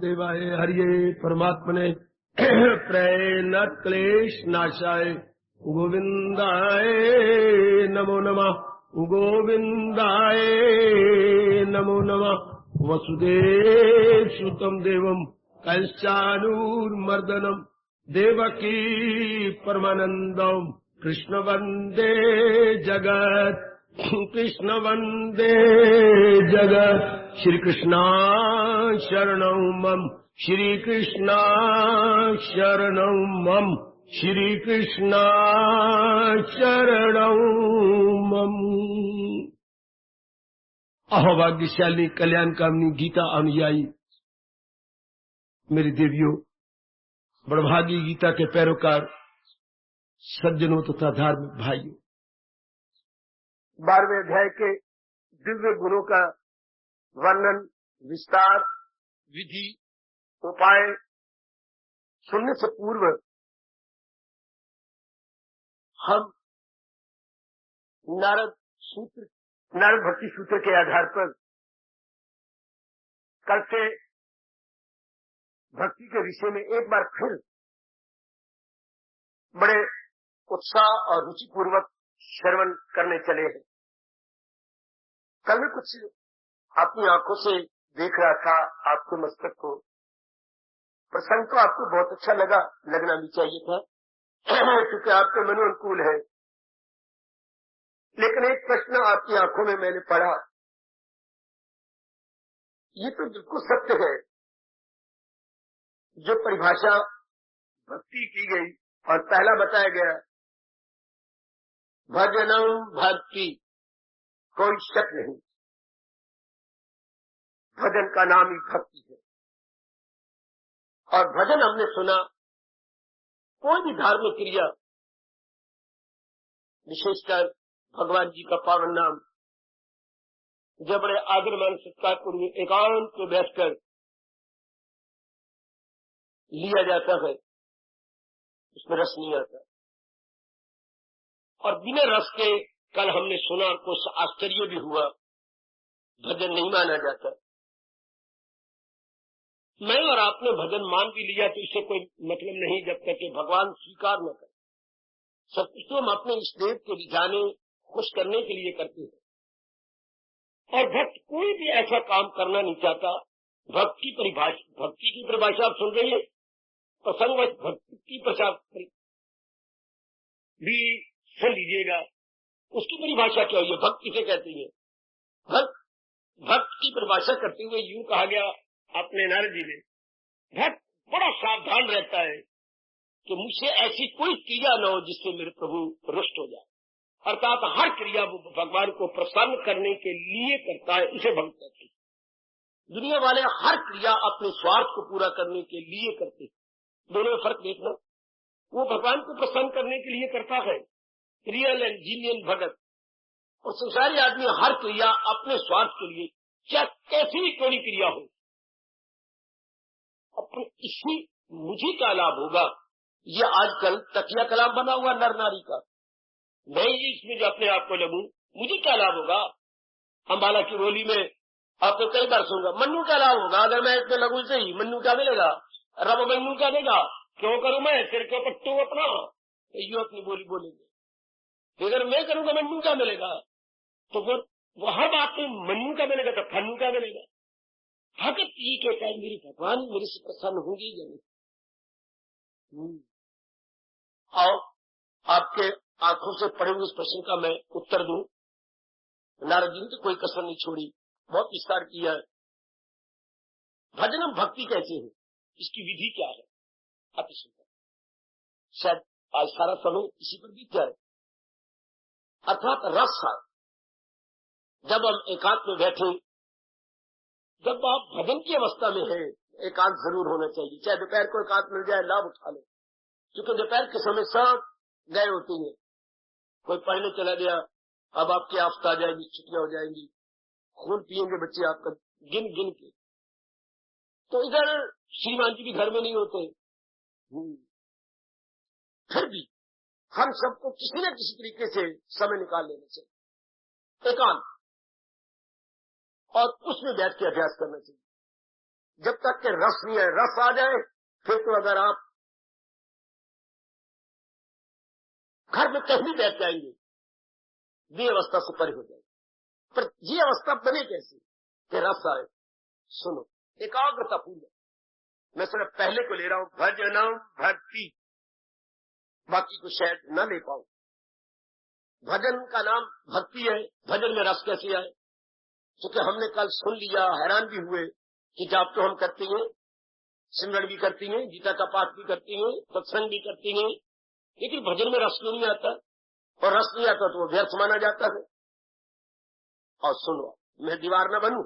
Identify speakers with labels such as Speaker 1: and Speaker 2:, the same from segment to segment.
Speaker 1: वासुदेवाय हरिये परमात्मने प्रणत क्लेश नाशाय गोविंदाय नमो नमः। गोविंदाय नमो नमः। वसुदेव सुतं देवं कंसानुर्मर्दनम् देवकी परमानन्दम् कृष्ण वन्दे जगत् कृष्ण वन्दे जगत्। श्री कृष्णा शरणं मम श्री कृष्णा शरणं मम श्री कृष्णा शरणं मम। अहोभाग्यशाली कल्याण कामनी गीता अनुयायी मेरी देवियों, बड़भागी गीता के पैरोकार सज्जनों तथा धार्मिक भाइयों, 12वें अध्याय के दिव्य गुणों का वर्णन, विस्तार, विधि, उपाय सुनने से पूर्व हम नारद भक्ति सूत्र के आधार पर कल से भक्ति के विषय में एक बार फिर बड़े उत्साह और रुचिपूर्वक श्रवण करने चले हैं। कल मैं कुछ अपनी आंखों से देख रहा था आपके मस्तक को। प्रसंग तो आपको बहुत अच्छा लगना भी चाहिए था क्योंकि आपके मनो अनुकूल है, लेकिन एक प्रश्न आपकी आंखों में मैंने पढ़ा। ये तो बिल्कुल सत्य है जो परिभाषा भक्ति की गई और पहला बताया गया, भजनम भक्ति, कोई शक नहीं, भजन का नाम ही भक्ति है। और भजन हमने सुना, कोई भी धार्मिक क्रिया, विशेषकर भगवान जी का पावन नाम जब बड़े आदर मान सत्कार पूर्वक एकांत में बैठकर लिया जाता है, उसमें रस नहीं आता। और बिना रस के कल हमने सुना, कुछ आश्चर्य भी हुआ, भजन नहीं माना जाता। मैं और आपने भजन मान भी लिया तो इससे कोई मतलब नहीं जब तक कि भगवान स्वीकार न करे। सब कुछ तो हम अपने इस देव को रिझाने, खुश करने के लिए करते हैं। और भक्त कोई भी ऐसा काम करना नहीं चाहता। भक्ति की परिभाषा आप सुन रही है, प्रसंगवश भक्ति की प्रसाद भी सुन लीजिएगा। उसकी परिभाषा क्या हुई है, भक्त किसे कहती है? भक्त की परिभाषा करते हुए यूं कहा गया अपने नारद जी ने, भक्त बड़ा सावधान रहता है कि मुझसे ऐसी कोई क्रिया न हो जिससे मेरे प्रभु रुष्ट हो जाए। अर्थात हर क्रिया वो भगवान को प्रसन्न करने के लिए करता है, उसे भक्त कहते हैं। दुनिया वाले हर क्रिया अपने स्वार्थ को पूरा करने के लिए करते हैं। दोनों में फर्क देखना। वो भगवान को प्रसन्न करने के लिए करता है, रियल एंड जीनियन भगत। और संसारी आदमी हर क्रिया अपने स्वार्थ के लिए, चाहे कैसी भी कोई क्रिया हो, अपने इसी मुझे क्या लाभ होगा, ये आजकल तकिया कलाम बना हुआ नर नारी का। मैं इसमें जो अपने आप को लगूं, मुझे क्या लाभ होगा। अम्बाला की रोली में आपको कई बार सुनूंगा, मन्नू क्या लाभ होगा अगर मैं इसमें लगूं से ही, मन्नू क्या मिलेगा, रब मन्नू क्या देगा, क्यों करूं मैं, सिर के पट्टू अपना, यो अपनी बोली बोलेंगे। अगर मैं करूंगा मन्नू क्या मिलेगा, तो वो हर बात में मन्नू क्या मिलेगा, तो फन्नू क्या मिलेगा। भगत ये कहता है मेरी भगवान मेरे से प्रसन्न होंगी या नहीं। आओ आपके आंखों से पड़े हुए इस प्रश्न का मैं उत्तर दूं। नारद जी ने तो कोई कसर नहीं छोड़ी, बहुत विस्तार किया है। भजनम भक्ति कैसे है, इसकी विधि क्या है, अति सुंदर। शायद आज सारा समय इसी पर बीत जाए। अर्थात रस है। जब हम एकांत में बैठे, जब आप भजन की अवस्था में है, एकांत जरूर होना चाहिए। चाहे दोपहर को एकांत मिल जाए, लाभ उठा लो, क्योंकि दोपहर के समय सब गए होती है। कोई पढ़ने चला गया, अब आपकी आफत आ जाएगी, छुट्टियां हो जाएंगी, खून पिएंगे बच्चे आपका गिन गिन के। तो इधर श्रीमान जी भी घर में नहीं होते। फिर भी हम सबको किसी न किसी तरीके से समय निकाल लेना चाहिए एकांत, और उसमें बैठ के अभ्यास करना चाहिए। जब तक के रस नहीं है, रस आ जाए फिर तो अगर आप घर में कहीं बैठ जाएंगे, ये अवस्था से परे हो जाएगी। पर ये अवस्था बने कैसे कि रस आए? सुनो, एकाग्रता पूर्ण। मैं सिर्फ पहले को ले रहा हूं, भजनम भक्ति, बाकी को शायद न ले पाऊं। भजन का नाम भक्ति है, भजन में रस कैसे आए? क्योंकि हमने कल सुन लिया, हैरान भी हुए कि जाप तो हम करते हैं, सिमरन भी करती हैं, गीता का पाठ भी करती हैं, सत्संग भी करती हैं, लेकिन भजन में रस क्यों नहीं आता? और रस नहीं आता तो वो व्यर्थ माना जाता है। और सुनो, मैं दीवार न बनूं,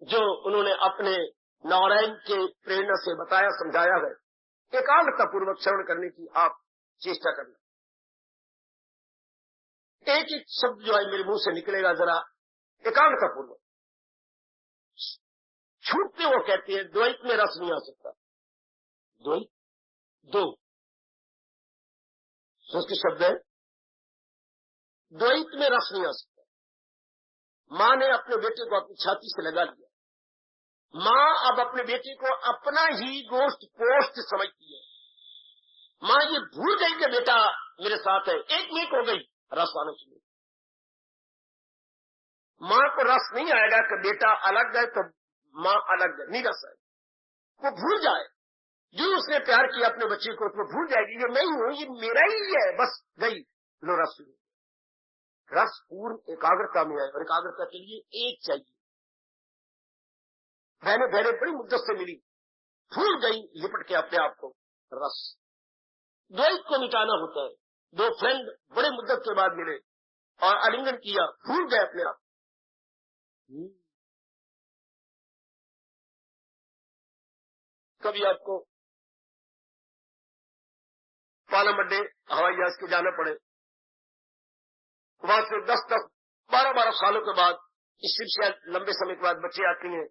Speaker 1: जो उन्होंने अपने नारायण के प्रेरणा से बताया, समझाया है, एकाग्रता पूर्वक श्रवण करने की आप चेष्टा करना। एक एक शब्द जो है मेरे मुंह से निकलेगा, जरा एकाग्रता पूर्वक। छूटते वो कहते हैं द्वैत में रस नहीं आ सकता। द्वैत, दो संस्कृत शब्द है, द्वैत में रस नहीं आ सकता। मां ने अपने बेटे को अपनी छाती से लगा लिया। मां अब अपने बेटे को अपना ही गोश्त पोस्ट समझती है। मां ये भूल गई कि बेटा मेरे साथ है, एक मिनट हो गई, रस आना चाहिए। मां को रस नहीं आएगा कि बेटा अलग है तो मां अलग है, नहीं रस आए। वो भूल जाए, जो उसने प्यार किया अपने बच्चे को, तो भूल जाएगी ये मैं ही हूं, ये मेरा ही है, बस गई, लो रस। रस पूर्ण एकाग्रता में आए, और एकाग्रता के लिए एक चाहिए। बहने बहने बड़ी मुद्दत से मिली, भूल गई लिपट के अपने आप को, रस। द्वैत को मिटाना होता है। दो फ्रेंड बड़े मुद्दत के बाद मिले और आलिंगन किया, भूल गए अपने आप। कभी आपको पालम अड्डे हवाई जहाज के जाना पड़े, वहां से 10-10, 12-12 सालों के बाद, इस से लंबे समय के बाद बच्चे आती हैं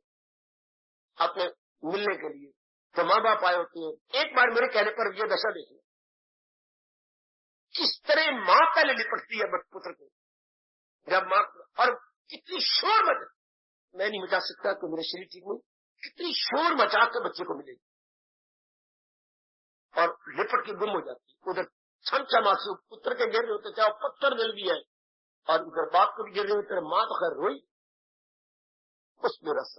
Speaker 1: अपने मिलने के लिए, तो माँ बाप आए होते हैं। एक बार मेरे कहने पर यह दशा देखिए, किस तरह माँ पहले लिपटती है पुत्र को, जब माँ, और कितनी शोर मचा, मैं नहीं मचा सकता तो मेरे शरीर ठीक नहीं, कितनी शोर मचा के बच्चे को मिलेगी और लिपट के गुम हो जाती है। उधर छम छमासू पुत्र के गिर रहे होते, चाहे पत्थर दिल भी है, और उधर बाप को भी गिर रहे होते, माँ तो खैर रोई, उसमें रस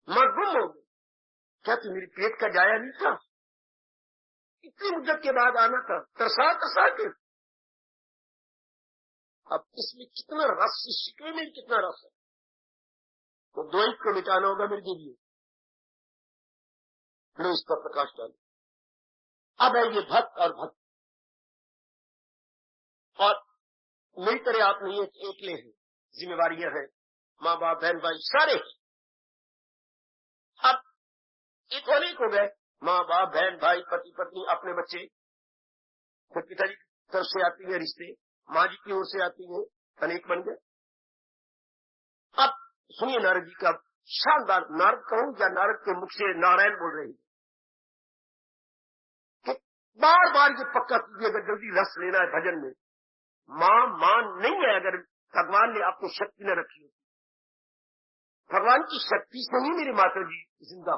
Speaker 1: माँ गुम हो गई। क्या तू मेरी पेट का जाया नहीं था? इतनी मुद्दत के बाद आना था, तरसा तरसा के। अब इसमें कितना रस, इस शिकवे में कितना रस है, तो द्वैत को मिटाना होगा मेरे लिए। लो इस पर प्रकाश डालो। अब है ये भक्त और भक्त, और मेरी तरह आप नहीं एकले हैं, जिम्मेवारियां हैं, माँ बाप बहन भाई सारे हैं। अब एक अनेक हो गए, माँ बाप बहन भाई पति पत्नी अपने बच्चे, फिर पिताजी की तरफ से आती है रिश्ते, माँ जी की ओर से आती है, अनेक बन गए। अब सुनिए नारद जी का शानदार, नारद कहूं या नारद के मुख से नारायण बोल रहे हैं कि बार बार ये पक्का कीजिए, अगर जल्दी रस लेना है भजन में, मां नहीं है, अगर भगवान ने आपको शक्ति न रखी होती, भगवान की शक्ति से ही मेरी माता जी जिंदा।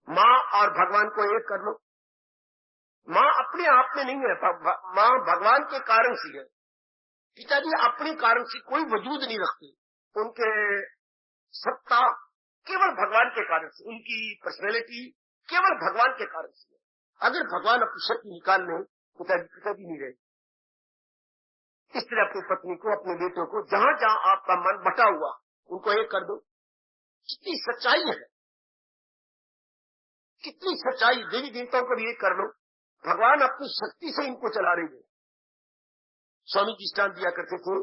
Speaker 1: मां और भगवान को एक कर लो। मां अपने आप में नहीं है, मां भगवान के कारण से है। पिताजी अपने कारण से कोई वजूद नहीं रखते, उनके सत्ता केवल भगवान के कारण से, उनकी पर्सनैलिटी केवल भगवान के कारण से है। अगर भगवान अपनी शक्ति निकाल लें, पिताजी नहीं रहे। इस तरह अपनी पत्नी को, अपने बेटों को, जहां जहां आपका मन बटा हुआ, उनको एक कर दो। कितनी सच्चाई है, कितनी सच्चाई, देवी देवताओं को भी एक कर लो। भगवान अपनी शक्ति से इनको चला रहे हैं। स्वामी जी स्थान दिया करते थे,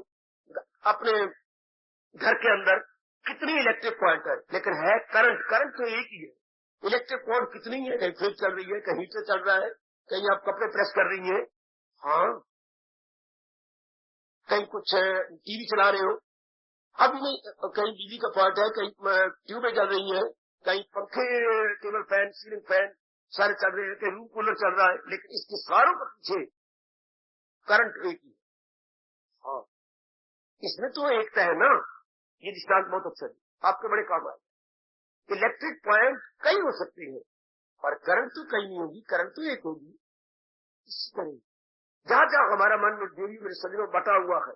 Speaker 1: अपने घर के अंदर कितनी इलेक्ट्रिक पॉइंट है, लेकिन है करंट तो एक ही है। इलेक्ट्रिक पॉइंट कितनी है, कहीं फ्रिज चल रही है, कहीं हीटर चल रहा है, कहीं आप कपड़े प्रेस कर रही हैं, हाँ, कहीं कुछ टीवी चला रहे हो, अब नहीं, कहीं बिजली का पॉइंट है, कहीं ट्यूबें चल रही है, कहीं पंखे, टेबल फैन, सीलिंग फैन सारे चल रहे हैं, कहीं रूम कूलर चल रहा है, लेकिन इसके सारों के पीछे करंट एक ही है। हाँ, इसमें तो एकता है ना। ये दृष्टांत बहुत अच्छा है। आपके बड़े काम आए। इलेक्ट्रिक पॉइंट कई हो सकते हैं और करंट तो कई नहीं होगी, करंट तो एक होगी। इसी तरह जहां जहां हमारा मन में देवी मेरे शरीरों बटा हुआ है,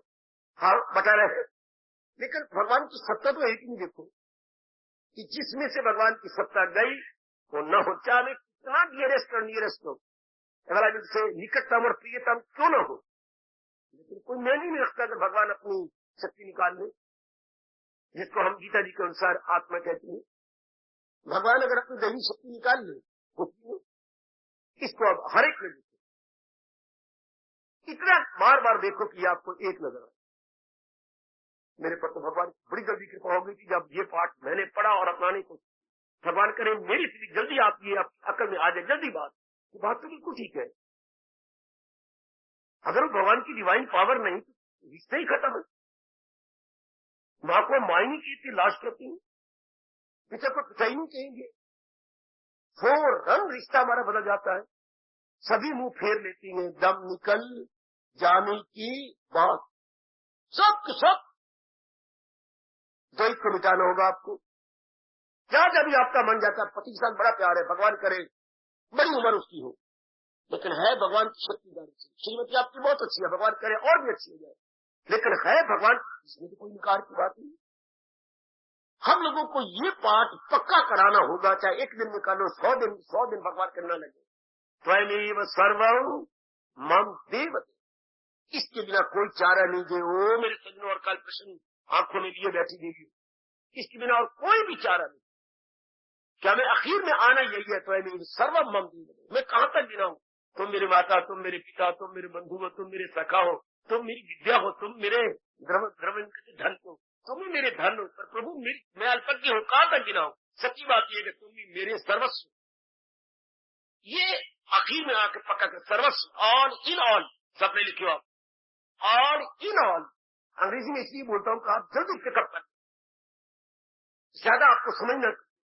Speaker 1: हाँ बटा रहे, लेकिन भगवान की सत्ता तो एक ही। देखो कि जिसमें से भगवान की सत्ता गई वो न हो, चाहे कितना नियरेस्ट और नियरेस्ट हो, अगर से निकटतम और प्रियतम क्यों न हो, लेकिन कोई मैं नहीं रखता कि भगवान अपनी शक्ति निकाल ले, जिसको हम गीता जी के अनुसार आत्मा कहते हैं। भगवान अगर अपनी दैवी शक्ति निकाल ले होती है, इसको अब हर एक में देखो, इतना बार बार देखो कि आपको एक नजर आए। मेरे पर तो भगवान बड़ी जल्दी कृपा होगी कि जब ये पाठ मैंने पढ़ा और अपनाने को, भगवान करे मेरी से जल्दी आप ये अकल में आ जाए जल्दी बात तो बिल्कुल ठीक है। अगर वो भगवान की डिवाइन पावर नहीं तो रिश्ते ही खत्म है। माँ को मायनी की इतनी लाश करती हूँ, पिता को पिता ही नहीं कहेंगे, फौरन रिश्ता हमारा बदल जाता है। सभी मुंह फेर लेती हैं, दम निकल जाने की बात, सब के सब द्वैत को मिटाना होगा आपको। क्या जब भी आपका मन जाता है, पति के साथ बड़ा प्यार है, भगवान करे बड़ी उम्र उसकी हो, लेकिन है भगवान की शक्तिदारी से, श्रीमती आपकी बहुत अच्छी है, भगवान करे और भी अच्छी हो जाए, लेकिन है भगवान, इसमें तो कोई निकार की बात नहीं। हम लोगों को ये पाठ पक्का कराना होगा, चाहे एक दिन में कर लो, 100 दिन भगवान करना लगे। स्वयमेव सर्वं मम देवते, इसके बिना कोई चारा नहीं दे। ओ मेरे सज्जनों और काल कृष्ण आंखों में लिए बैठी देवी, इसके बिना और कोई भी चारा नहीं। क्या मैं आखिर में आना यही है, स्वयमेव सर्वं मम देवते। मैं कहां तक गिना हूं, तुम मेरी माता, तुम मेरे पिता, तुम मेरे बंधु हो, तुम मेरे सखा हो, तुम मेरी विद्या हो, तुम मेरे द्रव्य धन हो, तुम ही मेरे धन हो, पर प्रभु मैं अल्पज्ञ हूं, कहां तक गिना हूं। सच्ची बात यह है कि तुम भी मेरे सर्वस्व, ये आखिर में आकर पक्का कर, सर्वस्व, ऑल इन ऑल, सबने लिखियो आप, ऑल इन ऑल। अंग्रेजी में इसलिए बोलता हूं कि आप जल्दी पिकअप कर, ज्यादा आपको समझना,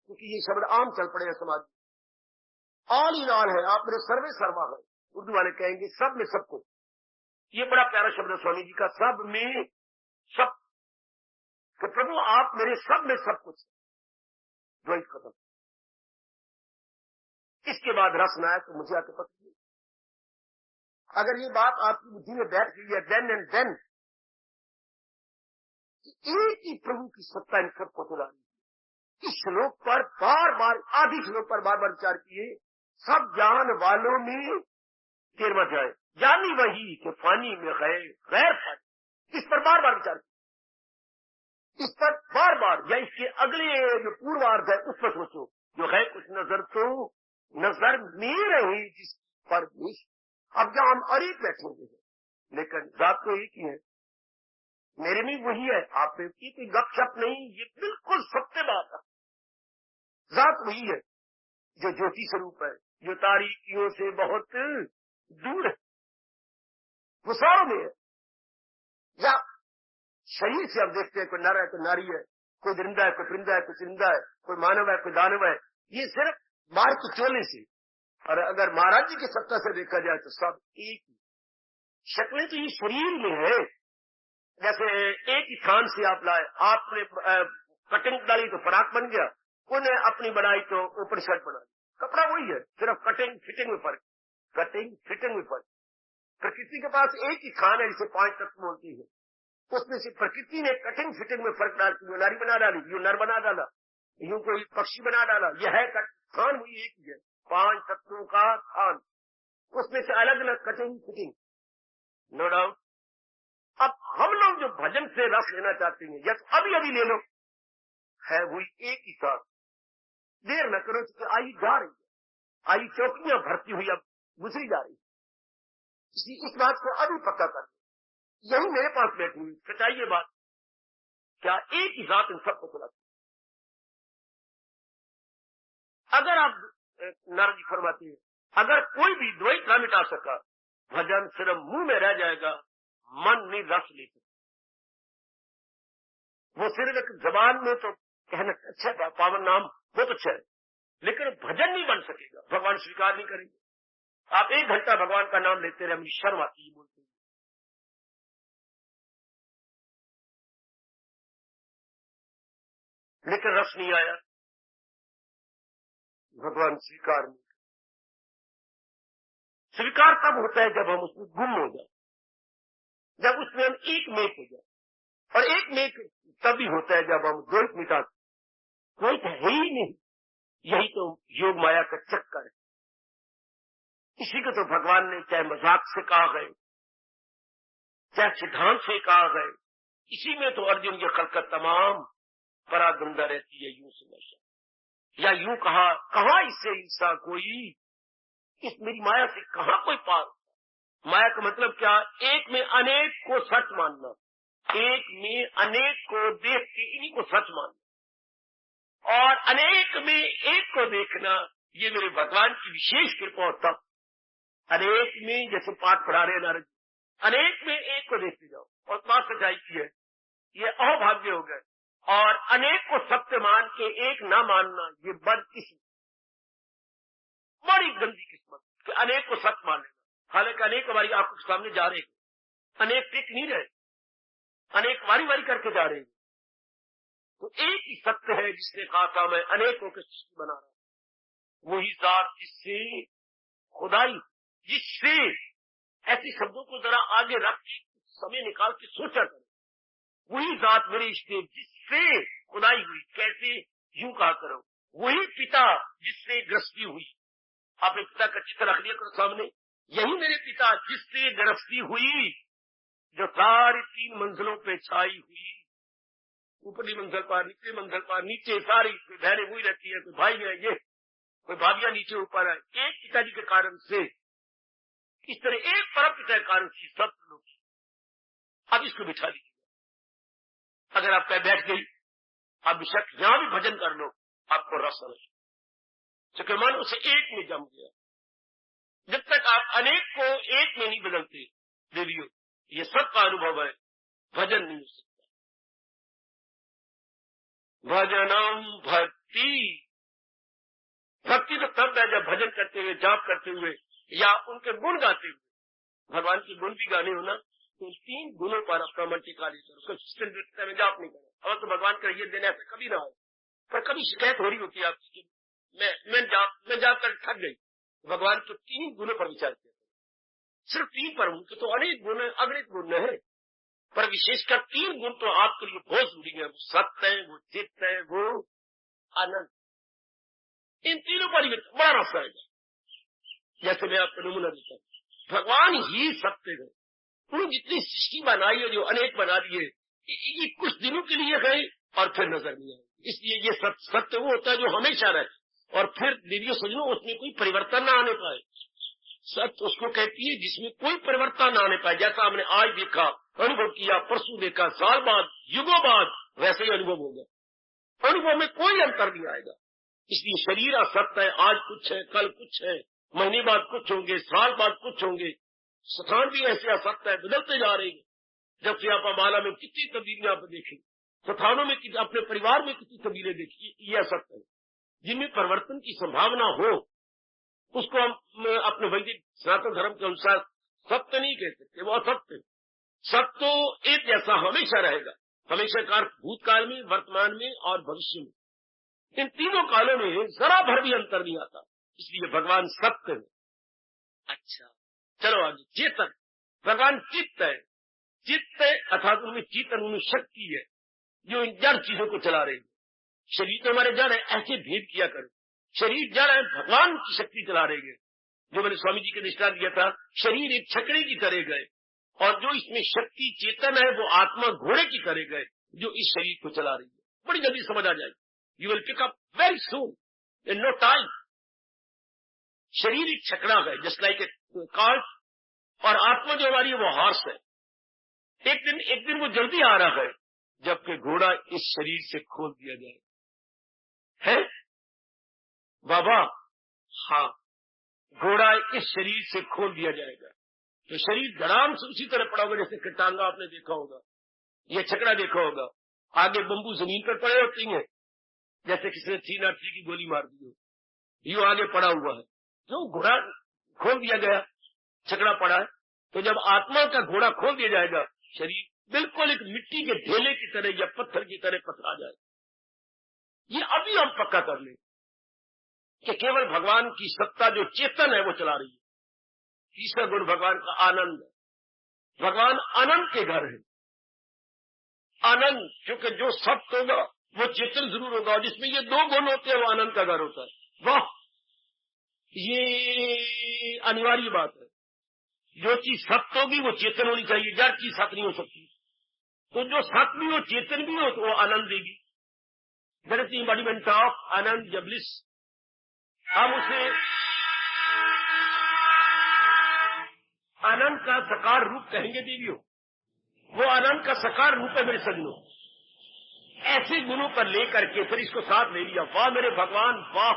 Speaker 1: क्योंकि ये शब्द आम चल पड़े हैं समाज में। ऑल इन ऑल है, आप मेरे सर्वे सर्वा है, उर्दू वाले कहेंगे सब में सब कुछ। ये बड़ा प्यारा शब्द है स्वामी जी का, सब में सब, कि प्रभु आप मेरे सब में सब कुछ, द्वैत खत्म। इसके बाद रस न आए तो मुझे आके पता नहीं। अगर ये बात आपकी बुद्धि में बैठ गई है देन एंड देन, एक ही प्रभु की सत्ता इन सबको चला रही है। इस श्लोक पर बार बार, आधी श्लोक पर बार बार विचार किए। सब ज्ञान वालों में 13वां अध्याय, जानी वही कि फानी में गैर फानी, इस पर बार बार विचार किया। इस पर बार बार, या इसके अगले जो पूर्वार्ध है उस पर सोचो, जो है कुछ नजर तो नजर में रही जिस पर विश। अब जहां हम अरेक बैठे हुए हैं, लेकिन जात तो एक ही है, मेरे में वही है, आप में की कोई गपशप नहीं, ये बिल्कुल सत्य बात है। जात वही है जो ज्योति स्वरूप है, जो तारीकियों से बहुत दूर है, वो सारों में है। या शरीर से हम देखते हैं, कोई नर है, कोई नारी है, कोई दरिंदा है, कोई परिंदा है, कोई चरिंदा है, कोई मानव है, कोई दानव है, ये सिर्फ बाहर के चोले से। और अगर महाराज जी की सत्ता से देखा जाए तो सब एक ही शक्लें तो ये शरीर में है। जैसे एक ही खान से आप लाए, आपने कटिंग डाली तो फराक बन गया, उन्हें अपनी बनाई तो ऊपर शर्ट बना दी, कपड़ा वही है, सिर्फ कटिंग फिटिंग में फर्क, कटिंग फिटिंग में फर्क। प्रकृति के पास एक ही खान है जिसे 5 तत्व होती है, उसमें से प्रकृति ने कटिंग फिटिंग में फर्क डालती, यूं नारी बना डाली, यूं नर बना डाला, यूं कोई पक्षी बना डाला। यह है खान वही एक ही है, 5 तत्वों का खान, उसमें से अलग अलग कटिंग फिटिंग, नो डाउट। अब हम लोग जो भजन से रस लेना चाहते हैं, यस अभी अभी ले लो, है वही एक ही साथ। देर न करो, क्योंकि आयु जा रही है, आयु चौकियां भरती हुई अब गुजरी जा रही है, इसलिए इस बात को अभी पक्का कर लो। यही मेरे पास बैठी हुई सच्चाई ये बात, क्या एक ही जात इन सबको चलाती। अगर आप नारद जी फरमाती है, अगर कोई भी द्वैत न मिटा सका, भजन सिर्फ मुंह में रह जाएगा, मन नहीं रस ले सकता। वो सिर्फ एक जबान में तो कहना अच्छा था, पावन नाम बहुत अच्छा है, लेकिन भजन नहीं बन सकेगा, भगवान स्वीकार नहीं करेंगे। आप 1 घंटा भगवान का नाम लेते रहे, मुझे शर्म आती है बोलते हैं। लेकिन रस नहीं आया, भगवान स्वीकार नहीं। स्वीकार तब होता है जब हम उसमें गुम हो जाए, जब उसमें हम एक मेक हो जाए, और एक मेक तभी होता है जब हम द्वैत मिटाते, द्वैत है ही नहीं। यही तो योग माया का चक्कर है। इसी को तो भगवान ने चाहे मजाक से कहा गए, चाहे सिद्धांत से कहा गए, इसी में तो अर्जुन की खलकत तमाम परागंदा रहती है, यूं समझ। या यूं कहा इससे ईसा कोई, इस मेरी माया से कहां कोई पार। माया का मतलब क्या? एक में अनेक को सच मानना, एक में अनेक को देख के इन्हीं को सच मानना, और अनेक में एक को देखना, ये मेरे भगवान की विशेष कृपा होता। अनेक में जैसे पाठ पढ़ा रहे नारद, अनेक में एक को देखते जाओ, और बात सच्चाई की है, ये अहोभाग्य हो गए। और अनेक को सत्य मान के एक ना मानना, ये बदकिस्मत, बड़ी गंदी किस्मत कि अनेक को सत्य मान लेना। हालांकि अनेक हमारी आंखों के सामने जा रहे हैं, अनेक टिक नहीं रहे, अनेक वारी वारी करके जा रहे हैं। तो एक ही सत्य है जिसने कहा था मैं अनेकों की सृष्टि बना रहा हूं। वही जात जिससे खुदाई, जिससे, ऐसे शब्दों को जरा आगे रख के समय निकाल के सोचा करो। वही जात मेरे इष्टे जिससे खुदाई हुई। कैसे? यूं कहा करो, वही पिता जिससे गृहस्थी हुई। आपने पिता का चित्र रख लिया करो सामने, यही मेरे पिता जिससे गृहस्थी हुई, जो सारी 3 मंजिलों पे छाई हुई, ऊपरी मंजिल पर, नीचे मंजिल पर, नीचे सारी बहनें हुई रहती है, कोई भाई है, ये कोई भाभियां नीचे ऊपर है, एक पिताजी के कारण से। इस तरह एक परम पिता के कारण से सब लोग। अब इसको बिठा लीजिए। अगर आप कह बैठ गई, आप बेशक यहां भी भजन कर लो, आपको रस समझ चक्रमान उसे एक में जम गया। जब तक आप अनेक को एक में नहीं बदलते देवियों, ये सबका अनुभव है, भजन नहीं हो सकता। भजनम भक्ति, भक्ति तो तब है जब भजन करते हुए, जाप करते हुए, या उनके गुण गाते हुए। भगवान के गुण भी गाने हो ना, तो 3 गुणों पर अपना मन टिका लेकर उसको चिंतन में जाप नहीं करें। और तो भगवान का ये देने ऐसा कभी ना हो, पर कभी शिकायत हो रही होती है आपकी, मैं जाप कर थक गई। भगवान के 3 गुणों पर विचार किया, सिर्फ 3 पर, उनके तो अनेक गुण है, अगणित गुण है, पर विशेषकर 3 गुण तो आपके लिए बहुत जरूरी है। वो सत्य है, वो चित्त है, वो आनंद। इन तीनों पर बड़ा रस आएगा। जैसे मैं आपको नमूना देता हूं, भगवान ही सत्य है। उन्होंने जितनी सृष्टि बनाई है, जो अनेक बना दी है, ये कुछ दिनों के लिए है और फिर नजर नहीं आए। इसलिए ये सत्य वो होता है जो हमेशा रहे, और फिर दीदियों सजनों उसमें कोई परिवर्तन ना आने पाए। सत्य उसको कहती है जिसमें कोई परिवर्तन ना आने पाए। जैसा हमने आज देखा, अनुभव किया, परसों देखा, साल बाद, युगों बाद, वैसे ही अनुभव होगा। अनुभव में कोई अंतर नहीं आएगा। इसलिए शरीर असत्य है, आज कुछ है, कल कुछ है, महीने बाद कुछ होंगे, साल बाद कुछ होंगे। स्थान भी ऐसे असत्य है, बदलते जा रहे हैं। जब से आप माला में कितनी तब्दीलियां आप देखें, स्थानों में, अपने परिवार में कितनी तब्दीलें देखी, ये असत्य है। जिनमें परिवर्तन की संभावना हो, उसको हम अपने वैदिक सनातन धर्म के अनुसार सत्य नहीं कह सकते, वो असत्य। सत्य तो एक जैसा हमेशा रहेगा, हमेशा का भूतकाल में, वर्तमान में और भविष्य में। इन तीनों कालों में जरा भर भी अंतर नहीं आता, इसलिए भगवान सत्य है। अच्छा, चलो आगे। चेतन, भगवान चित्त है। चित्त है अर्थात उनमें चेतन, उनमें शक्ति है जो इन जड़ चीजों को चला रही है। शरीर तो हमारे जड़ है, ऐसे भेद किया करो। शरीर जड़ है, भगवान की शक्ति चला रही है। जो मैंने स्वामी जी के दृष्टांत दिया था, शरीर एक छकड़े की तरह गए, और जो इसमें शक्ति चेतन है वो आत्मा घोड़े की तरह गए, जो इस शरीर को चला रही है। बड़ी जल्दी समझ आ जाएगी। You will pick up very soon, in no time. शरीर एक छकड़ा है, जस्ट लाइक ए कार्ट, और आत्मा जो हमारी है वो हॉर्स है। एक दिन वो जल्दी आ रहा है जबकि घोड़ा इस शरीर से खोल दिया जाए, है बाबा? हाँ, घोड़ा इस शरीर से खोल दिया जाएगा तो शरीर धड़ाम से उसी तरह पड़ा होगा जैसे कटांगा आपने देखा होगा, ये छकड़ा देखा होगा। आगे बंबू जमीन पर पड़े होती हैं, जैसे किसी ने 303 की गोली मार दी हो, यूं आगे पड़ा हुआ है। जो घोड़ा खोल दिया गया, छकड़ा पड़ा है, तो जब आत्मा का घोड़ा खोल दिया जाएगा, शरीर बिल्कुल एक मिट्टी के ढेले की तरह या पत्थर की तरह पथरा जाए। ये अभी हम पक्का कर लें कि केवल भगवान की सत्ता जो चेतन है वो चला रही है। तीसरा गुण भगवान का आनंद है। भगवान आनंद के घर है। आनंद, क्योंकि जो सत्य होगा वो चेतन जरूर होगा, और जिसमें ये दो गुण होते हैं वो आनंद का घर होता है। वाह, ये अनिवार्य बात है। जो चीज सत्य होगी वो चेतन होनी चाहिए, जड़ चीज सत्य नहीं हो सकती। तो जो सत्य भी हो, चेतन भी हो, तो वो आनंद देगी। That is the embodiment of Anand, bliss. हम उसे आनंद का साकार रूप कहेंगे देवियों। वो आनंद का साकार रूप है मेरे सजनों। ऐसे गुणों पर लेकर के फिर इसको साथ ले लिया। वाह मेरे भगवान, वाह,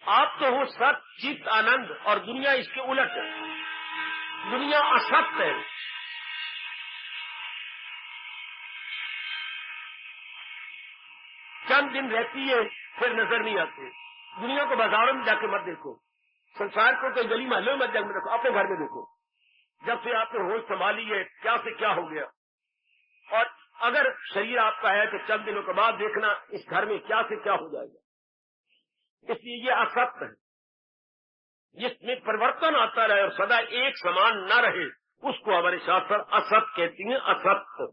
Speaker 1: आप तो हो सत चित आनंद, और दुनिया इसके उलट है। दुनिया असत्य है। चंद दिन रहती है फिर नजर नहीं आते। दुनिया को बाजारों में जाके मत देखो, संसार को कोई गली महलों में मत जाकर देखो, अपने घर में देखो। जब से आपने होश संभाली है, क्या से क्या हो गया। और अगर शरीर आपका है तो चंद दिनों के बाद देखना इस घर में क्या से क्या हो जाएगा। इसलिए ये असत्य है। जिसमें परिवर्तन आता रहे और सदा एक समान न रहे, उसको हमारे शास्त्र असत कहती हैं। असत्य,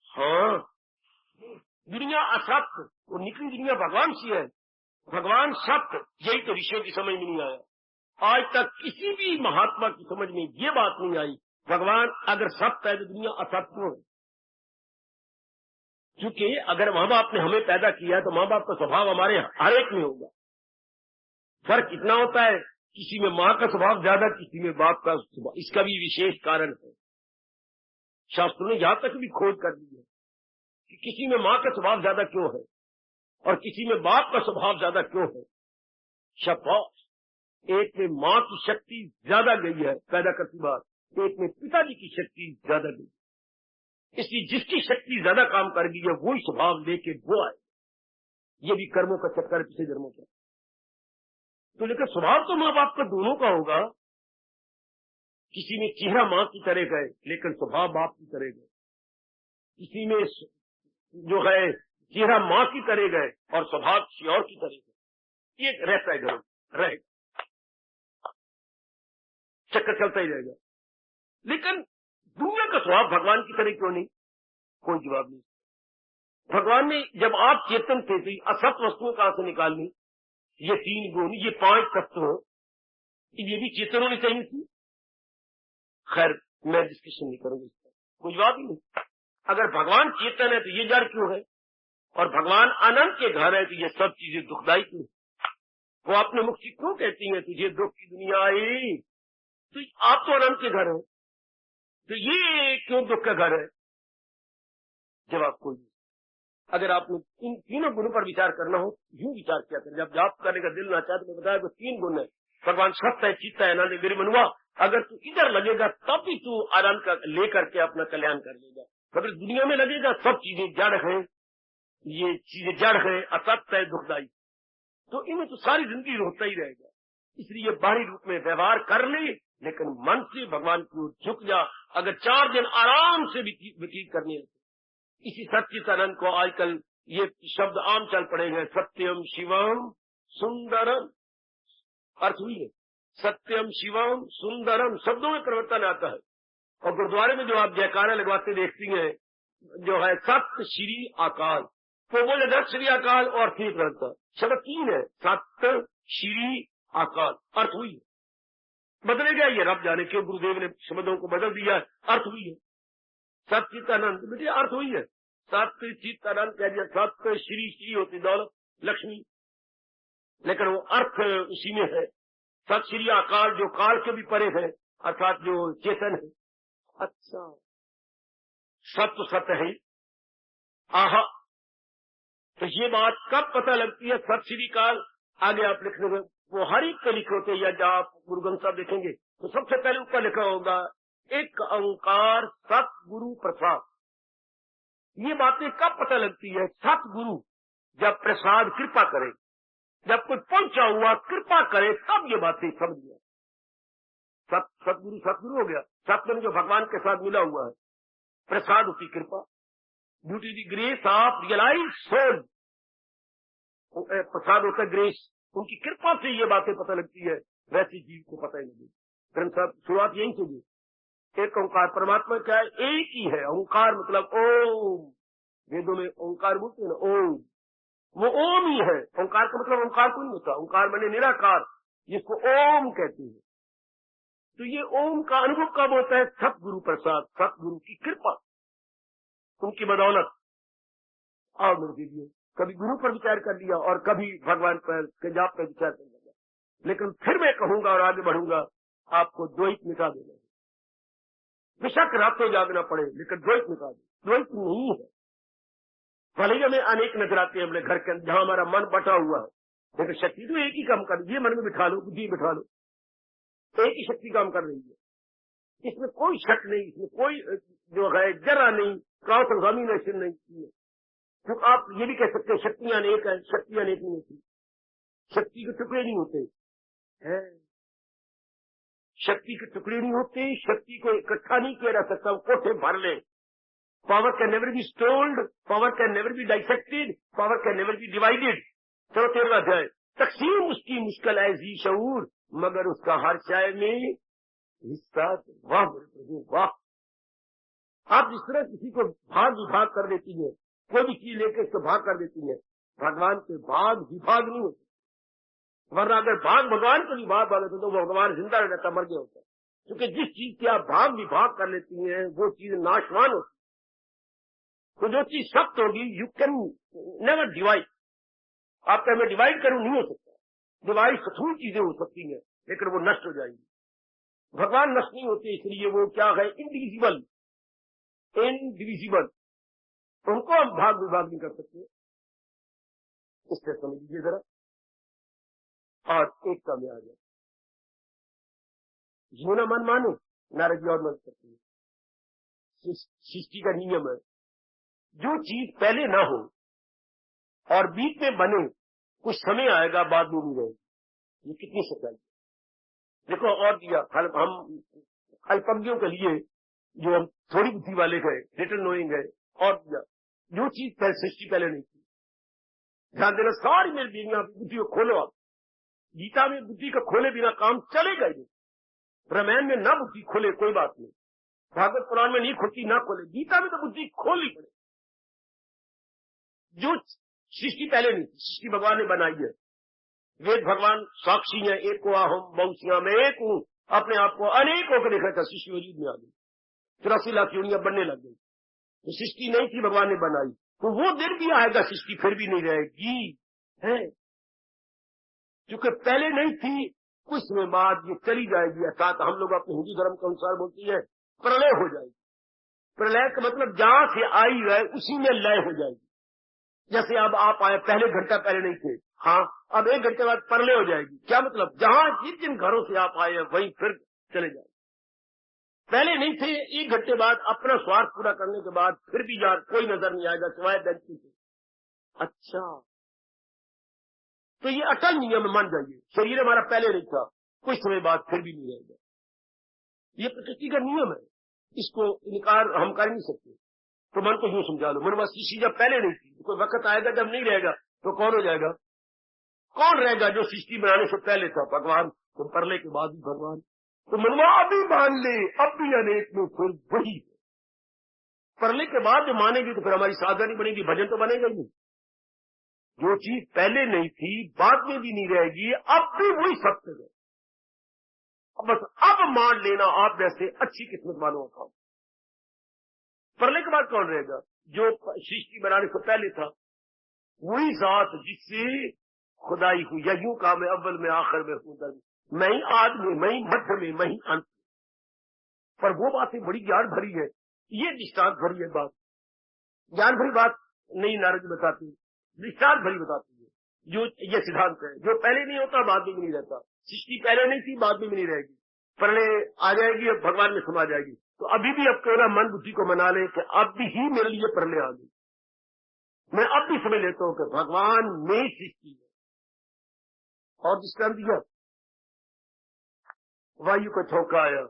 Speaker 1: हाँ, दुनिया असत्य, वो निकली दुनिया भगवान सी है। भगवान सत्य, यही तो ऋषियों की समझ में नहीं आया। आज तक किसी भी महात्मा की समझ में ये बात नहीं आई, भगवान अगर सत्य है तो दुनिया असत्य है। क्योंकि अगर माँ बाप ने हमें पैदा किया तो माँ बाप का स्वभाव हमारे हर एक में होगा। फर्क इतना होता है, किसी में माँ का स्वभाव ज्यादा, किसी में बाप का स्वभाव। इसका भी विशेष कारण है। शास्त्रों ने यहां तक भी खोज कर दी है कि किसी में माँ का स्वभाव ज्यादा क्यों है और किसी में बाप का स्वभाव ज्यादा क्यों है। शाबाश, एक में माँ की शक्ति ज्यादा गई है पैदा करती बात, एक में पिताजी की शक्ति ज्यादा गई। इसलिए जिसकी शक्ति ज्यादा काम कर गई है वही स्वभाव लेके वो आए। ये भी कर्मों का चक्कर, पिछले जन्मों का। तो लेकिन स्वभाव तो माँ बाप का दोनों का होगा। किसी में चेहरा माँ की तरह गए लेकिन स्वभाव बाप की तरह गए। किसी में जो है चेहरा माँ की तरह गए और स्वभाव किसी और की तरह गए। ये रहता है, घर रहेगा, चक्कर चलता ही रहेगा। लेकिन दुनिया का स्वभाव भगवान की तरह क्यों नहीं? कोई जवाब नहीं। भगवान ने जब आप चेतन थे तो असत वस्तुओं कहां से निकालनी? ये तीन गुण, ये पांच तत्व, ये भी चेतन होनी चाहिए थी। खैर, मैं डिस्कशन नहीं करूंगा इसका, कोई जवाब ही नहीं। अगर भगवान चेतन है तो ये जड़ क्यों है? और भगवान अनंत के घर है तो ये सब चीजें दुखदायी क्यों? वो अपने मुख से क्यों कहती हैं तुझे दुख की दुनिया आई? तो आप तो अनंत के घर हो, तो ये क्यों दुख का घर है? जवाब कोई नहीं। अगर आपने इन तीनों गुणों पर विचार करना हो, यूं विचार किया करें। जब जाप करने का दिल ना चाहे तो मैं बताया तो तीन गुण है। भगवान सत्य है, चित्त है, आनंद है। मेरे मनुआ, अगर तू इधर लगेगा तब भी तू आनंद का लेकर के अपना कल्याण कर लेगा। अगर दुनिया में लगेगा सब चीजें जड़ है, ये चीजें जड़ है, असत्य है, दुखदायी, तो इन्हें तो सारी जिंदगी रोता ही रहेगा। इसलिए बाहरी रूप में व्यवहार कर ले लेकिन मन से भगवान की ओर झुक जा। अगर 4 दिन आराम से व्यतीत करने लगे, इसी सच्चिदानंद को आजकल ये शब्द आम चल पड़े हैं, सत्यम शिवम सुंदरम। अर्थ हुई है सत्यम शिवम सुंदरम, शब्दों में परिवर्तन आता है। और गुरुद्वारे में जो आप जयकारा लगवाते देखती हैं, जो है सत्य श्री अकाल, तो बोले 10 श्री अकाल और ठीक रहता। शब्द 3 है, सत्य श्री अकाल। अर्थ हुई है, बदलेगा ये रब जाने क्यों गुरुदेव ने शब्दों को बदल दिया। अर्थ हुई है सच्चिदानंद, बेटे अर्थ हुई है सत्य चित्तानंद कह दिया। सत्य श्री, श्री होती दौलत लक्ष्मी, लेकिन वो अर्थ उसी में है। सत श्री अकाल, जो काल के भी परे है, अर्थात जो चेतन है। अच्छा, सत्य सत्य है। आहा, तो ये बात कब पता लगती है? सत श्री काल आगे आप लिखने में वो हर एक के लिखे होते, या जब आप गुरु ग्रंथ साहब देखेंगे तो सबसे पहले ऊपर लिखा होगा एक ओंकार सतगुरु प्रसाद। ये बातें कब पता लगती है? सतगुरु जब प्रसाद कृपा करे, जब कोई पहुंचा हुआ कृपा करे, तब ये बातें समझ गया। सतगुरु सतगुरु हो गया। सतगुरु जो भगवान के साथ मिला हुआ है, प्रसाद उसकी कृपा, due to the grace of realize soul. Prasad होता है ग्रेस, उनकी कृपा से ये बातें पता लगती है, वैसी जीव को पता ही नहीं। ग्रंथ साहब शुरुआत यही से दी, एक ओंकार परमात्मा क्या है, एक ही है। ओंकार मतलब ओम, वेदों में ओंकार बोलते हैं ना, ओम, वो ओम ही है। ओंकार का मतलब ओंकार को नहीं होता, ओंकार माने निराकार, जिसको ओम कहते हैं। तो ये ओम का अनुभव कब होता है, सतगुरु प्रसाद, सतगुरु की कृपा, उनकी बदौलत। और मेरे दीजिए कभी गुरु पर विचार कर लिया और कभी भगवान पर के जाप पर विचार कर लिया, लेकिन फिर मैं कहूंगा और आगे बढ़ूंगा, आपको द्वैत मिटा देना है। बेशक रातों जागना पड़े, लेकिन द्वैत मिटा दे। द्वैत नहीं है। भले ही हमें अनेक नजर आते हैं अपने घर के अंदर, जहां हमारा मन बटा हुआ है, लेकिन शक्ति तो एक ही काम कर रही है। मन में बिठा लो, बुद्धि बिठा लो, एक ही शक्ति काम कर रही है। इसमें कोई शक नहीं, इसमें कोई जो है जरा नहीं, क्रॉस एग्जामिनेशन नहीं है। तो आप ये भी कह सकते हैं शक्तियां अनेक है, शक्तियां अनेक नहीं होती, शक्ति के टुकड़े नहीं होते हैं, शक्ति के टुकड़े नहीं होते, शक्ति को इकट्ठा नहीं किया जा सकता, वो कोठे भर ले। Power can never be stoled, power can never be dissected, power can never be divided. चलो 13वां अध्याय, तकसीम उसकी मुश्किल है जी शऊर, मगर उसका हर शय में हिस्सा। वाह मेरे प्रभु वाह, आप जिस तरह किसी को भाग विभाग कर देती है, कोई भी चीज लेकर इसको भाग कर देती है, भगवान के भाग विभाग नहीं होते। वरना अगर भाग भगवान को विभाग वाले तो भगवान जिंदा रहता, मर गया होता। क्योंकि जिस चीज के आप भाग विभाग कर लेती हैं वो चीज नाशवान होती। तो जो चीज सख्त होगी, यू कैन नेवर डिवाइड। आप क्या मैं डिवाइड करूं, नहीं हो सकता। डिवाइड स्थूल चीजें हो सकती हैं, लेकिन वो नष्ट हो जाएंगी। भगवान नष्ट नहीं होते, इसलिए वो क्या है, इनडिविजिबल, इनडिविजिबल, उनको हम भाग विभाग नहीं कर सकते। इससे समझ लीजिए जरा। और एक का में आ गया, जो ना मन माने नारद जी और मदद करते हैं। सृष्टि का नियम है, जो चीज पहले ना हो और बीच में बने, कुछ समय आएगा बाद में नहीं रहेगी। ये कितनी सच्चाई है। देखो और दिया, हम अल्पज्ञों के लिए, जो हम थोड़ी बुद्धि वाले गए, लिटिल नोइंग गए, और दिया जो चीज सृष्टि पहले नहीं थी। ध्यान देना, सारी मेरी बीवियां बुद्धि को खोलो। आप गीता में बुद्धि को खोले बिना काम चलेगा ही नहीं। रामायण में ना बुद्धि खोले कोई बात नहीं, भागवत पुराण में नहीं खुलती ना खोले, गीता में तो बुद्धि खोलनी पड़े। जो सृष्टि पहले नहीं थी, सृष्टि भगवान ने बनाई है। वेद भगवान साक्षी है, एक को हम बहुसिया में एक हूं, अपने आप को अनेक होकर देखा था, सृष्टि वजूद में आ गई, 84 लाख योनियां बनने लग गई। तो सृष्टि नहीं थी, भगवान ने बनाई। तो वो दिन भी आएगा, सृष्टि फिर भी नहीं रहेगी है, क्योंकि पहले नहीं थी, कुछ समय बाद ये चली जाएगी। अर्थात हम लोग अपने हिंदू धर्म के अनुसार बोलती है प्रलय हो जाएगी। प्रलय का मतलब जहां से आई है उसी में लय हो जाएगी। जैसे अब आप आए, पहले घंटा पहले नहीं थे, हाँ अब 1 घंटे बाद प्रलय हो जाएगी। क्या मतलब, जहां जिन जिन घरों से आप आए हैं वहीं फिर चले जाए। पहले नहीं थे, 1 घंटे बाद अपना स्वार्थ पूरा करने के बाद फिर भी यार कोई नजर नहीं आएगा सिवाय दंती से। अच्छा, तो ये अटल नियम मान जाइए, शरीर हमारा पहले नहीं था, कुछ समय बाद फिर भी नहीं रहेगा। ये प्रकृति का नियम है, इसको इनकार हम कर नहीं सकते। तो मन को यूं समझा लो, मन सृष्टि जब पहले नहीं थी, कोई वक्त आएगा जब नहीं रहेगा, तो कौन हो जाएगा, कौन रहेगा जो सृष्टि बनाने से पहले था, भगवान। तो परले के बाद भी भगवान। तो मनवा अभी मान ले, अब भी अनेक में फिर वही। परले के बाद जो मानेगी तो फिर हमारी साधना नहीं बनेगी, भजन तो बनेगा ही नहीं। जो चीज पहले नहीं थी बाद में भी नहीं रहेगी, अब भी वही सत्य है। बस अब मान लेना आप जैसे अच्छी किस्मत वालों का। परले के बाद कौन रहेगा, जो सृष्टि बनाने से पहले था, वही जात जिससे खुदाई हुई। या यूं कहा, मैं अव्वल में आखिर में हूं, दर मैं ही आदमी, मैं ही मध्य में, मैं ही अंत। पर वो बातें बड़ी ज्ञान भरी है, ये दृष्टांत भरी है बात, ज्ञान भरी बात नहीं नारद जी बताती, दृष्टांत भरी बताती है। जो ये सिद्धांत है, जो पहले नहीं होता बाद में भी नहीं रहता। सृष्टि पहले नहीं थी, बाद में भी नहीं रहेगी, प्रलय आ जाएगी और भगवान में समा जाएगी। तो अभी भी अब क्यों ना मन बुद्धि को मना ले कि अब भी ही मेरे लिए प्रलय आ गई। मैं अब भी समझ लेता हूं कि भगवान में सृष्टि है। और दृष्टांत दिया, वायु को झोंका आया,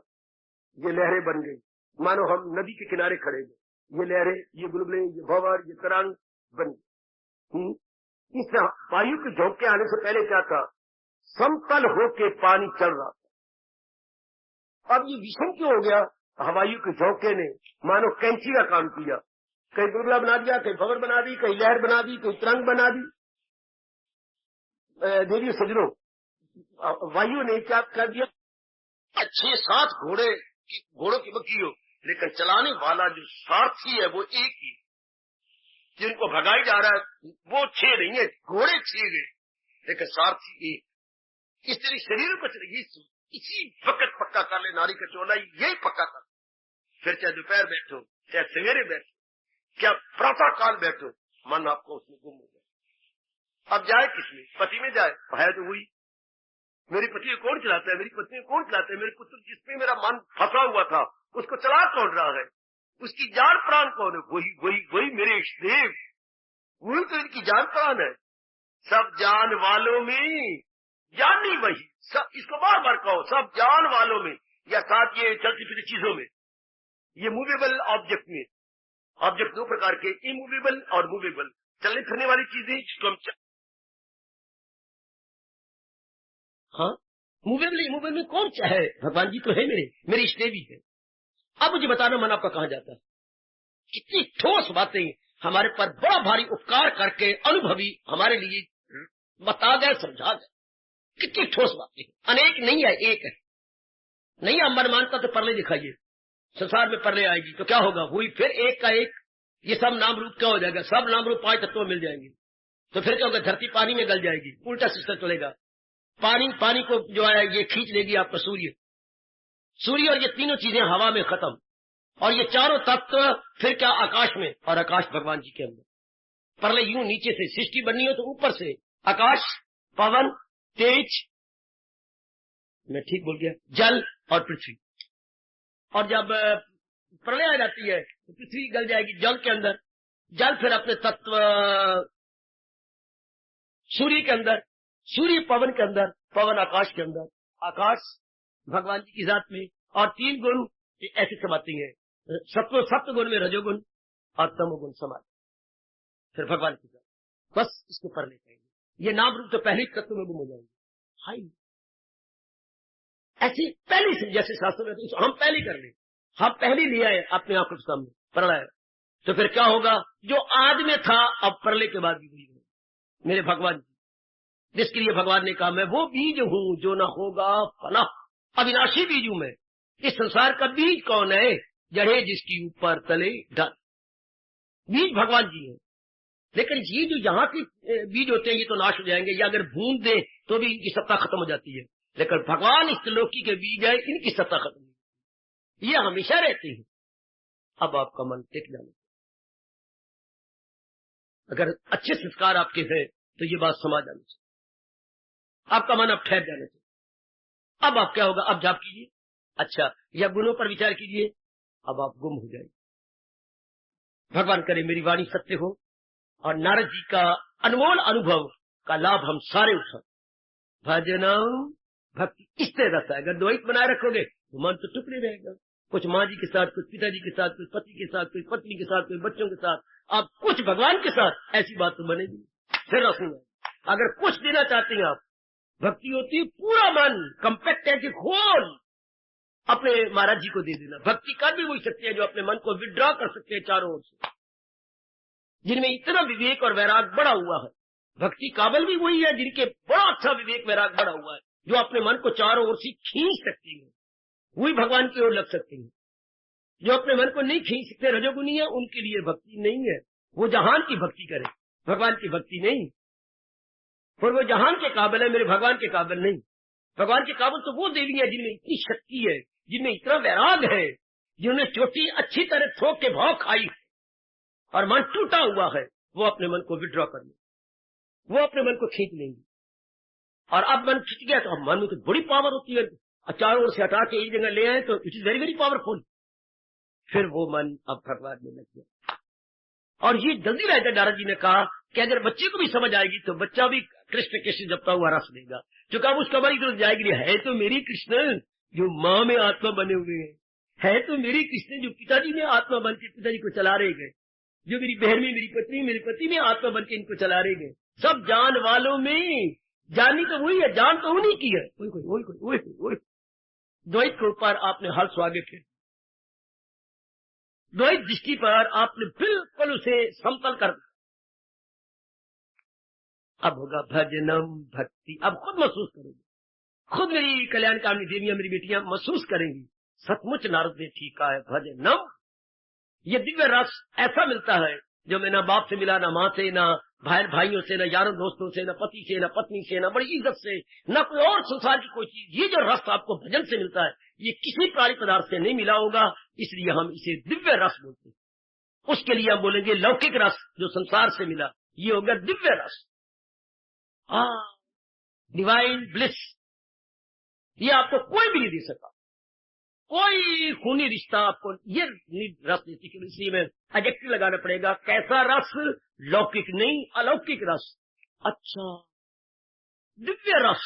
Speaker 1: ये लहरें बन गई, मानो हम नदी के किनारे खड़े हैं। ये लहरें, ये बुलबुलें, ये भंवर, ये तरंग बन गई। इस वायु के झोंके आने से पहले क्या था, समतल होके पानी चल रहा था। अब ये विषम क्यों हो गया? हवायु के झोंके ने मानो कैंची का काम किया, कहीं बुलबुला बना दिया, कहीं भंवर बना दी, कहीं लहर बना दी, कहीं तरंग बना दी। देवी सजनों, वायु ने क्या कर दिया, 6-7 घोड़ों की बकी हो, लेकिन चलाने वाला जो सारथी है वो एक ही, जिनको भगाई जा रहा है वो 6 नहीं है, घोड़े 6 गए लेकिन सारथी एक। इस तरह शरीर को इसी वक्त पक्का कर ले, नारी का चोला यही पक्का कर, फिर चाहे दोपहर बैठो चाहे सवेरे बैठो, क्या प्रातः काल बैठो, मन आपको उसमें गुम हो जाए। अब जाए किसमें? पति में जाए, है तो वही। मेरी पति को कौन चलाता है, मेरी पत्नी को कौन चलाता है, मेरे पुत्र जिसमें मेरा मन फंसा हुआ था उसको चला कौन रहा है, उसकी जान प्राण कौन है? वही मेरे इष्टदेव, वही तो इनकी जान प्राण है। सब जान वालों में जानी वही, सब इसको बार बार कहो, सब जान वालों में, या साथ ये चलती फिरती चीजों में, ये मूवेबल ऑब्जेक्ट में, ऑब्जेक्ट 2 प्रकार के, इमूवेबल और मूवेबल, चलने फिरने वाली चीजें जिसको हम हाँ, मूवेबल इमूवेबल में कौन चाहे? भगवान जी तो है, मेरे इष्टदेवी है। अब मुझे बताना मन आपका कहां जाता है? कितनी ठोस बातें हमारे पर बड़ा भारी उपकार करके अनुभवी हमारे लिए बता गए, समझा गए। कितनी ठोस बातें, अनेक नहीं है, एक है। नहीं आप मन मानता तो परले दिखाइए, संसार में परले आएगी तो क्या होगा, हुई फिर एक का एक, ये सब नाम रूप क्या हो जाएगा, सब नाम रूप 5 तत्वों मिल जाएंगे, तो फिर क्या होगा, धरती पानी में गल जाएगी, उल्टा सिस्टम चलेगा। पानी को जो है ये खींच लेगी आपका सूर्य और ये तीनों चीजें हवा में खत्म, और ये चारों तत्व फिर क्या आकाश में, और आकाश भगवान जी के अंदर। परले यूं नीचे से सृष्टि बननी हो तो ऊपर से आकाश, पवन, तेज, मैं ठीक बोल गया, जल और पृथ्वी। और जब प्रलय आ जाती है तो पृथ्वी गल जाएगी जल के अंदर, जल फिर अपने तत्व सूर्य के अंदर, सूर्य पवन के अंदर, पवन आकाश के अंदर, आकाश भगवान जी की जात में, और 3 गुण ऐसे समाती है, सप्त गुण में रजोगुण और तमोगुण समाते, फिर भगवान की जात, बस इसको पढ़ लेते हैं। ये नाम रूप तो पहले तत्व में गुम हो जाएंगे। हाई ऐसी पहले से जैसे शास्त्र में तो हम पहले कर ले, हम पहले ले आए अपने आंखों के सामने प्रलय, तो फिर क्या होगा, जो आज में था अब प्रलय के बाद भी वही होगा। मेरे भगवान जी, जिसके लिए भगवान ने कहा मैं वो बीज हूं जो न होगा फना, अविनाशी बीज हूं मैं। इस संसार का बीज कौन है, जड़े जिसकी ऊपर तले डर, बीज भगवान जी है। लेकिन ये जो यहाँ के बीज होते हैं ये तो नाश हो जाएंगे, या अगर भून दे तो भी इनकी सत्ता खत्म हो जाती है, लेकिन भगवान इस त्रिलोकी के बीज है, इनकी सत्ता खत्म नहीं, ये हमेशा रहती है। अब आपका मन टिक जाना, अगर अच्छे संस्कार आपके हैं तो ये बात समझ आनी चाहिए, आपका मन अब ठहर जाना चाहिए। अब आप क्या होगा, अब जाप कीजिए, अच्छा, या गुणों पर विचार कीजिए, अब आप गुम हो जाएंगे। भगवान करे मेरी वाणी सत्य हो और नारद जी का अनमोल अनुभव का लाभ हम सारे उठाएं। भजनम भक्ति इस तरह रखता है, अगर द्वैत बनाए रखोगे तो मन तो टुकड़े रहेगा, कुछ माँ जी के साथ, कुछ पिताजी के साथ, कुछ पति के साथ, कुछ पत्नी के साथ, कुछ बच्चों के साथ, आप कुछ भगवान के साथ, ऐसी बात तो बनेगी। फिर रखूंगा अगर कुछ देना चाहते हैं आप, भक्ति होती है पूरा मन कंपैक्ट है कि खोल अपने महाराज जी को दे देना। भक्ति कर भी वही सकते हैं जो अपने मन को विड्रॉ कर सकते हैं चारों ओर से, जिनमें इतना विवेक और वैराग बढ़ा हुआ है। भक्ति काबिल भी वही है जिनके बड़ा अच्छा विवेक वैराग बढ़ा हुआ है, जो अपने मन को चारों ओर से खींच सकती है, वही भगवान की ओर लग सकती है। जो अपने मन को नहीं खींच सकते, रजोगुनी है, उनके लिए भक्ति नहीं है। वो जहान की भक्ति करे, भगवान की भक्ति नहीं। और वो जहान के काबिल है, मेरे भगवान के काबिल नहीं। भगवान के काबिल तो वो देवी है जिनमें इतनी शक्ति है, जिनमें इतना वैराग है, जिन्होंने चोटी अच्छी तरह ठोक के भाव खाई और मन टूटा हुआ है, वो अपने मन को विड्रॉ कर ले, वो अपने मन को खींच लेंगे। और अब मन खींच गया तो अब मन में तो बड़ी पावर होती है, चारों ओर से हटा के एक जगह ले आए तो it is very very powerful. फिर वो मन अब भगवान में लग गया। और ये जल्दी रहता, नारद जी ने कहा कि अगर बच्चे को भी समझ आएगी तो बच्चा भी कृष्ण कृष्ण जपता हुआ रस देगा, क्योंकि अब उसका हमारी तरफ जाएगी, है तो मेरी कृष्ण जो माँ में आत्मा बने हुए हैं, है तो मेरी कृष्ण जो पिताजी में आत्मा बन के पिताजी को चला रहे गए, जो मेरी बहन में मेरी पत्नी, मेरे पति में आत्मा बन के इनको चला रहे गए, सब जान वालों में जानी तो वही है, जान तो उन्हीं की है। वही द्वैत के ऊपर आपने हर स्वागत किया, द्वैत दृष्टि पर आपने बिल्कुल उसे समतल कर दिया। अब होगा भजनम भक्ति। अब खुद महसूस करोगे, खुद मेरी कल्याणकामी देवियां, मेरी बेटियां महसूस करेंगी, सचमुच नारद ने ठीक कहा है, भजनम। ये दिव्य रस ऐसा मिलता है जो मैं ना बाप से मिला, ना माँ से, ना भाइयों से, ना यारों दोस्तों से, ना पति से, ना पत्नी से, ना बड़ी इज्जत से, ना कोई और संसार की कोई चीज। ये जो रस आपको भजन से मिलता है, ये किसी प्राणी पदार्थ से नहीं मिला होगा, इसलिए हम इसे दिव्य रस बोलते हैं। उसके लिए हम बोलेंगे लौकिक रस जो संसार से मिला, ये होगा दिव्य रस, डिवाइन ब्लिस। ये आपको कोई भी नहीं दे सका, कोई खूनी रिश्ता आपको ये रस देती। इसलिए में एडजेक्टिव लगाना पड़ेगा, कैसा रस, लौकिक नहीं अलौकिक रस। अच्छा, दिव्य रस,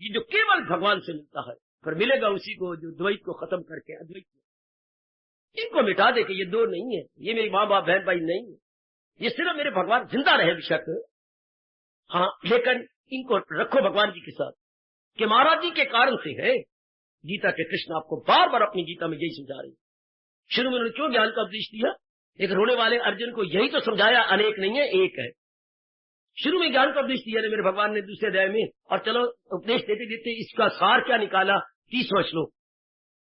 Speaker 1: ये जो केवल भगवान से मिलता है, पर मिलेगा उसी को जो द्वैत को खत्म करके अद्वैत में। इनको मिटा दे कि ये दो नहीं है, ये मेरी माँ बाप बहन भाई नहीं है, ये सिर्फ मेरे भगवान जिंदा रहे बेशक, हाँ, लेकिन इनको रखो भगवान जी के साथ, कि महाराज जी के कारण से है। गीता के कृष्ण आपको बार बार अपनी गीता में यही समझा रहे हैं। शुरू में उन्होंने क्यों ज्ञान का उपदेश दिया? एक रोने वाले अर्जुन को यही तो समझाया, अनेक नहीं है एक है। शुरू में ज्ञान का उपदेश दिया ना मेरे भगवान ने दूसरे अध्याय में, और चलो उपदेश देते देते इसका सार क्या निकाला, 30वां श्लोक,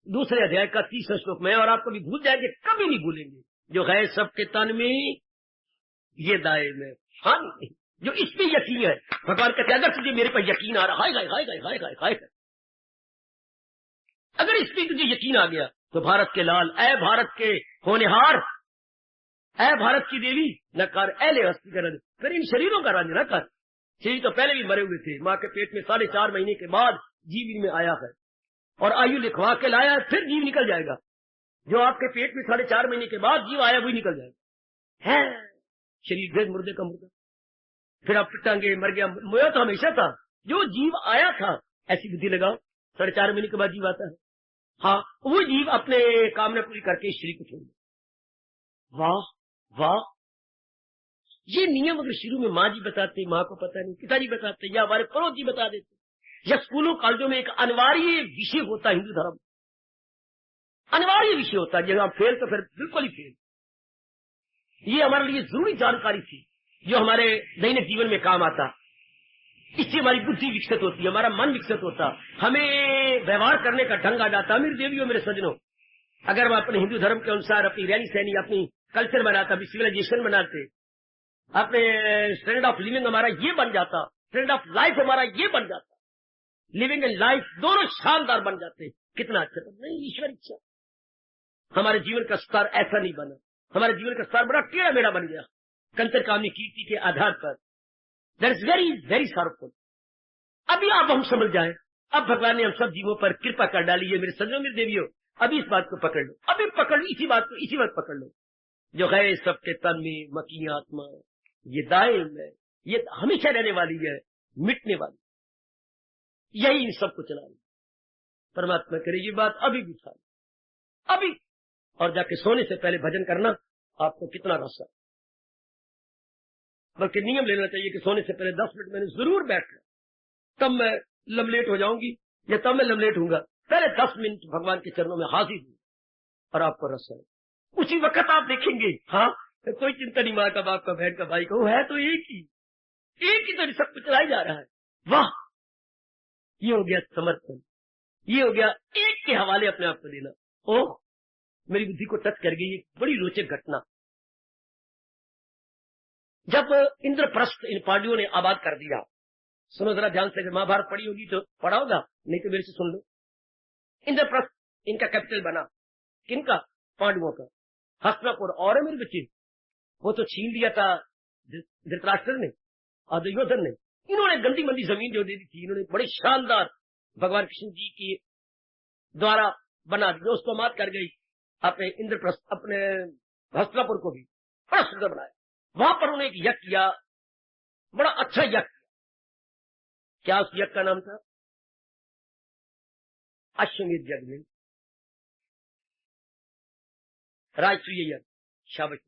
Speaker 1: दूसरे अध्याय का 30वां श्लोक। मैं और आप कभी भूल जाएंगे, कभी नहीं भूलेंगे। जो है सबके तन में, ये दाए में, हाँ नहीं, जो इसमें यकीन है। भगवान कहते अगर तुझे मेरे पर यकीन आ रहा, हाय अगर इसमें तुझे यकीन आ गया तो भारत के लाल, ऐ भारत के होनेहार, ऐ भारत की देवी, न कर ऐले हस्ती का रंज, फिर इन शरीरों का रंज न कर। शरीर तो पहले भी मरे हुए थे, माँ के पेट में 4.5 महीने के बाद जीव इनमें आया है, और आयु लिखवा के लाया, फिर जीव निकल जाएगा। जो आपके पेट में 4.5 महीने के बाद जीव आया वही निकल जाएगा। है शरीर भेद मुर्दे का मुर्दा, फिर आप पिटांगे, मर गया, मोया तो हमेशा था। जो जीव आया था, ऐसी बुद्धि लगाओ, 4.5 महीने के बाद जीव आता है। हाँ, वो जीव अपने कामना पूरी करके शरीर को छोड़ दे। वाह वाह, ये नियम अगर शुरू में माँ जी बताते, माँ को पता नहीं, पिताजी बताते, या हमारे पड़ोस जी बता देते, या स्कूलों कॉलेजों में एक अनिवार्य विषय होता हिंदू धर्म, अनिवार्य विषय होता, जब हम फेल तो फिर बिल्कुल ही फेल। ये हमारे लिए जरूरी जानकारी थी जो हमारे दैनिक जीवन में काम आता। इससे हमारी बुद्धि विकसित होती है, हमारा मन विकसित होता, हमें व्यवहार करने का ढंग आ जाता। मेरे देवियों, मेरे सज्जनों, अगर हम अपने हिंदू धर्म के अनुसार अपनी रहनी सहनी, अपनी कल्चर बनाता, अपनी सिविलाइजेशन बनाते, अपने स्टैंडर्ड ऑफ लिविंग हमारा ये बन जाता, स्टैंडर्ड ऑफ लाइफ हमारा ये बन जाता, लिविंग एंड लाइफ दोनों शानदार बन जाते, कितना अच्छा था। नहीं, ईश्वर इच्छा, हमारे जीवन का स्तर ऐसा नहीं बना, हमारे जीवन का स्तर बड़ा टेढ़ा मेढ़ा बन गया कंचर कामनी कीर्ति के आधार पर। That is very very sorrowful. अभी आप हम समझ जाएं, अब भगवान ने हम सब जीवों पर कृपा कर डाली है। मेरे सज्जनों, मेरे देवियों, अभी इस बात को पकड़ लो, अभी पकड़ लो, इसी बात को इसी वक्त पकड़ लो। जो है सबके तन में, मकी आत्मा, ये दायम है, ये हमेशा रहने वाली है, मिटने वाली, यही इन सबको चला रही। परमात्मा करे ये बात अभी भी था, अभी, और जाके सोने से पहले भजन करना आपको कितना रस है। बल्कि नियम लेना चाहिए कि सोने से पहले 10 मिनट मैंने जरूर बैठना, तब मैं लमलेट हो जाऊंगी या तब मैं लमलेट हूंगा, पहले 10 मिनट भगवान के चरणों में हाजिर हूं, और आपको रस है। उसी वक्त आप देखेंगे, हाँ, कोई चिंता नहीं, माँ का, बाप का, बहन का, भाई का, वो है तो एक ही तो सब कुछ चलाई जा रहा है। वाह, ये हो गया समर्पण, ये हो गया एक के हवाले अपने आप को देना। ओह, मेरी बुद्धि को टच कर गई एक बड़ी रोचक घटना। जब इंद्रप्रस्थ इन पांडवों ने आबाद कर दिया, सुनो जरा ध्यान से, अगर महाभारत पढ़ी होगी तो पढ़ा होगा, नहीं तो मेरे से सुन लो। इंद्रप्रस्थ इनका कैपिटल बना, किनका? पांडवों का, हस्तिनापुर। और है मेरे बच्चे, वो तो छीन लिया था धृतराष्ट्र ने और दुर्योधन ने। इन्होंने गंदी मंदी जमीन जो दे दी थी, इन्होंने बड़े शानदार भगवान कृष्ण जी की द्वारा बना दी, उसको मात कर गई। अपने इंद्रप्रस्थ, अपने हस्तिनापुर को भी बड़ा सुंदर बनाया। वहां पर उन्होंने एक यज्ञ किया, बड़ा अच्छा यज्ञ। क्या उस यज्ञ का नाम था? अश्वमेध यज्ञ। राजसूय यज्ञ। शाबाश।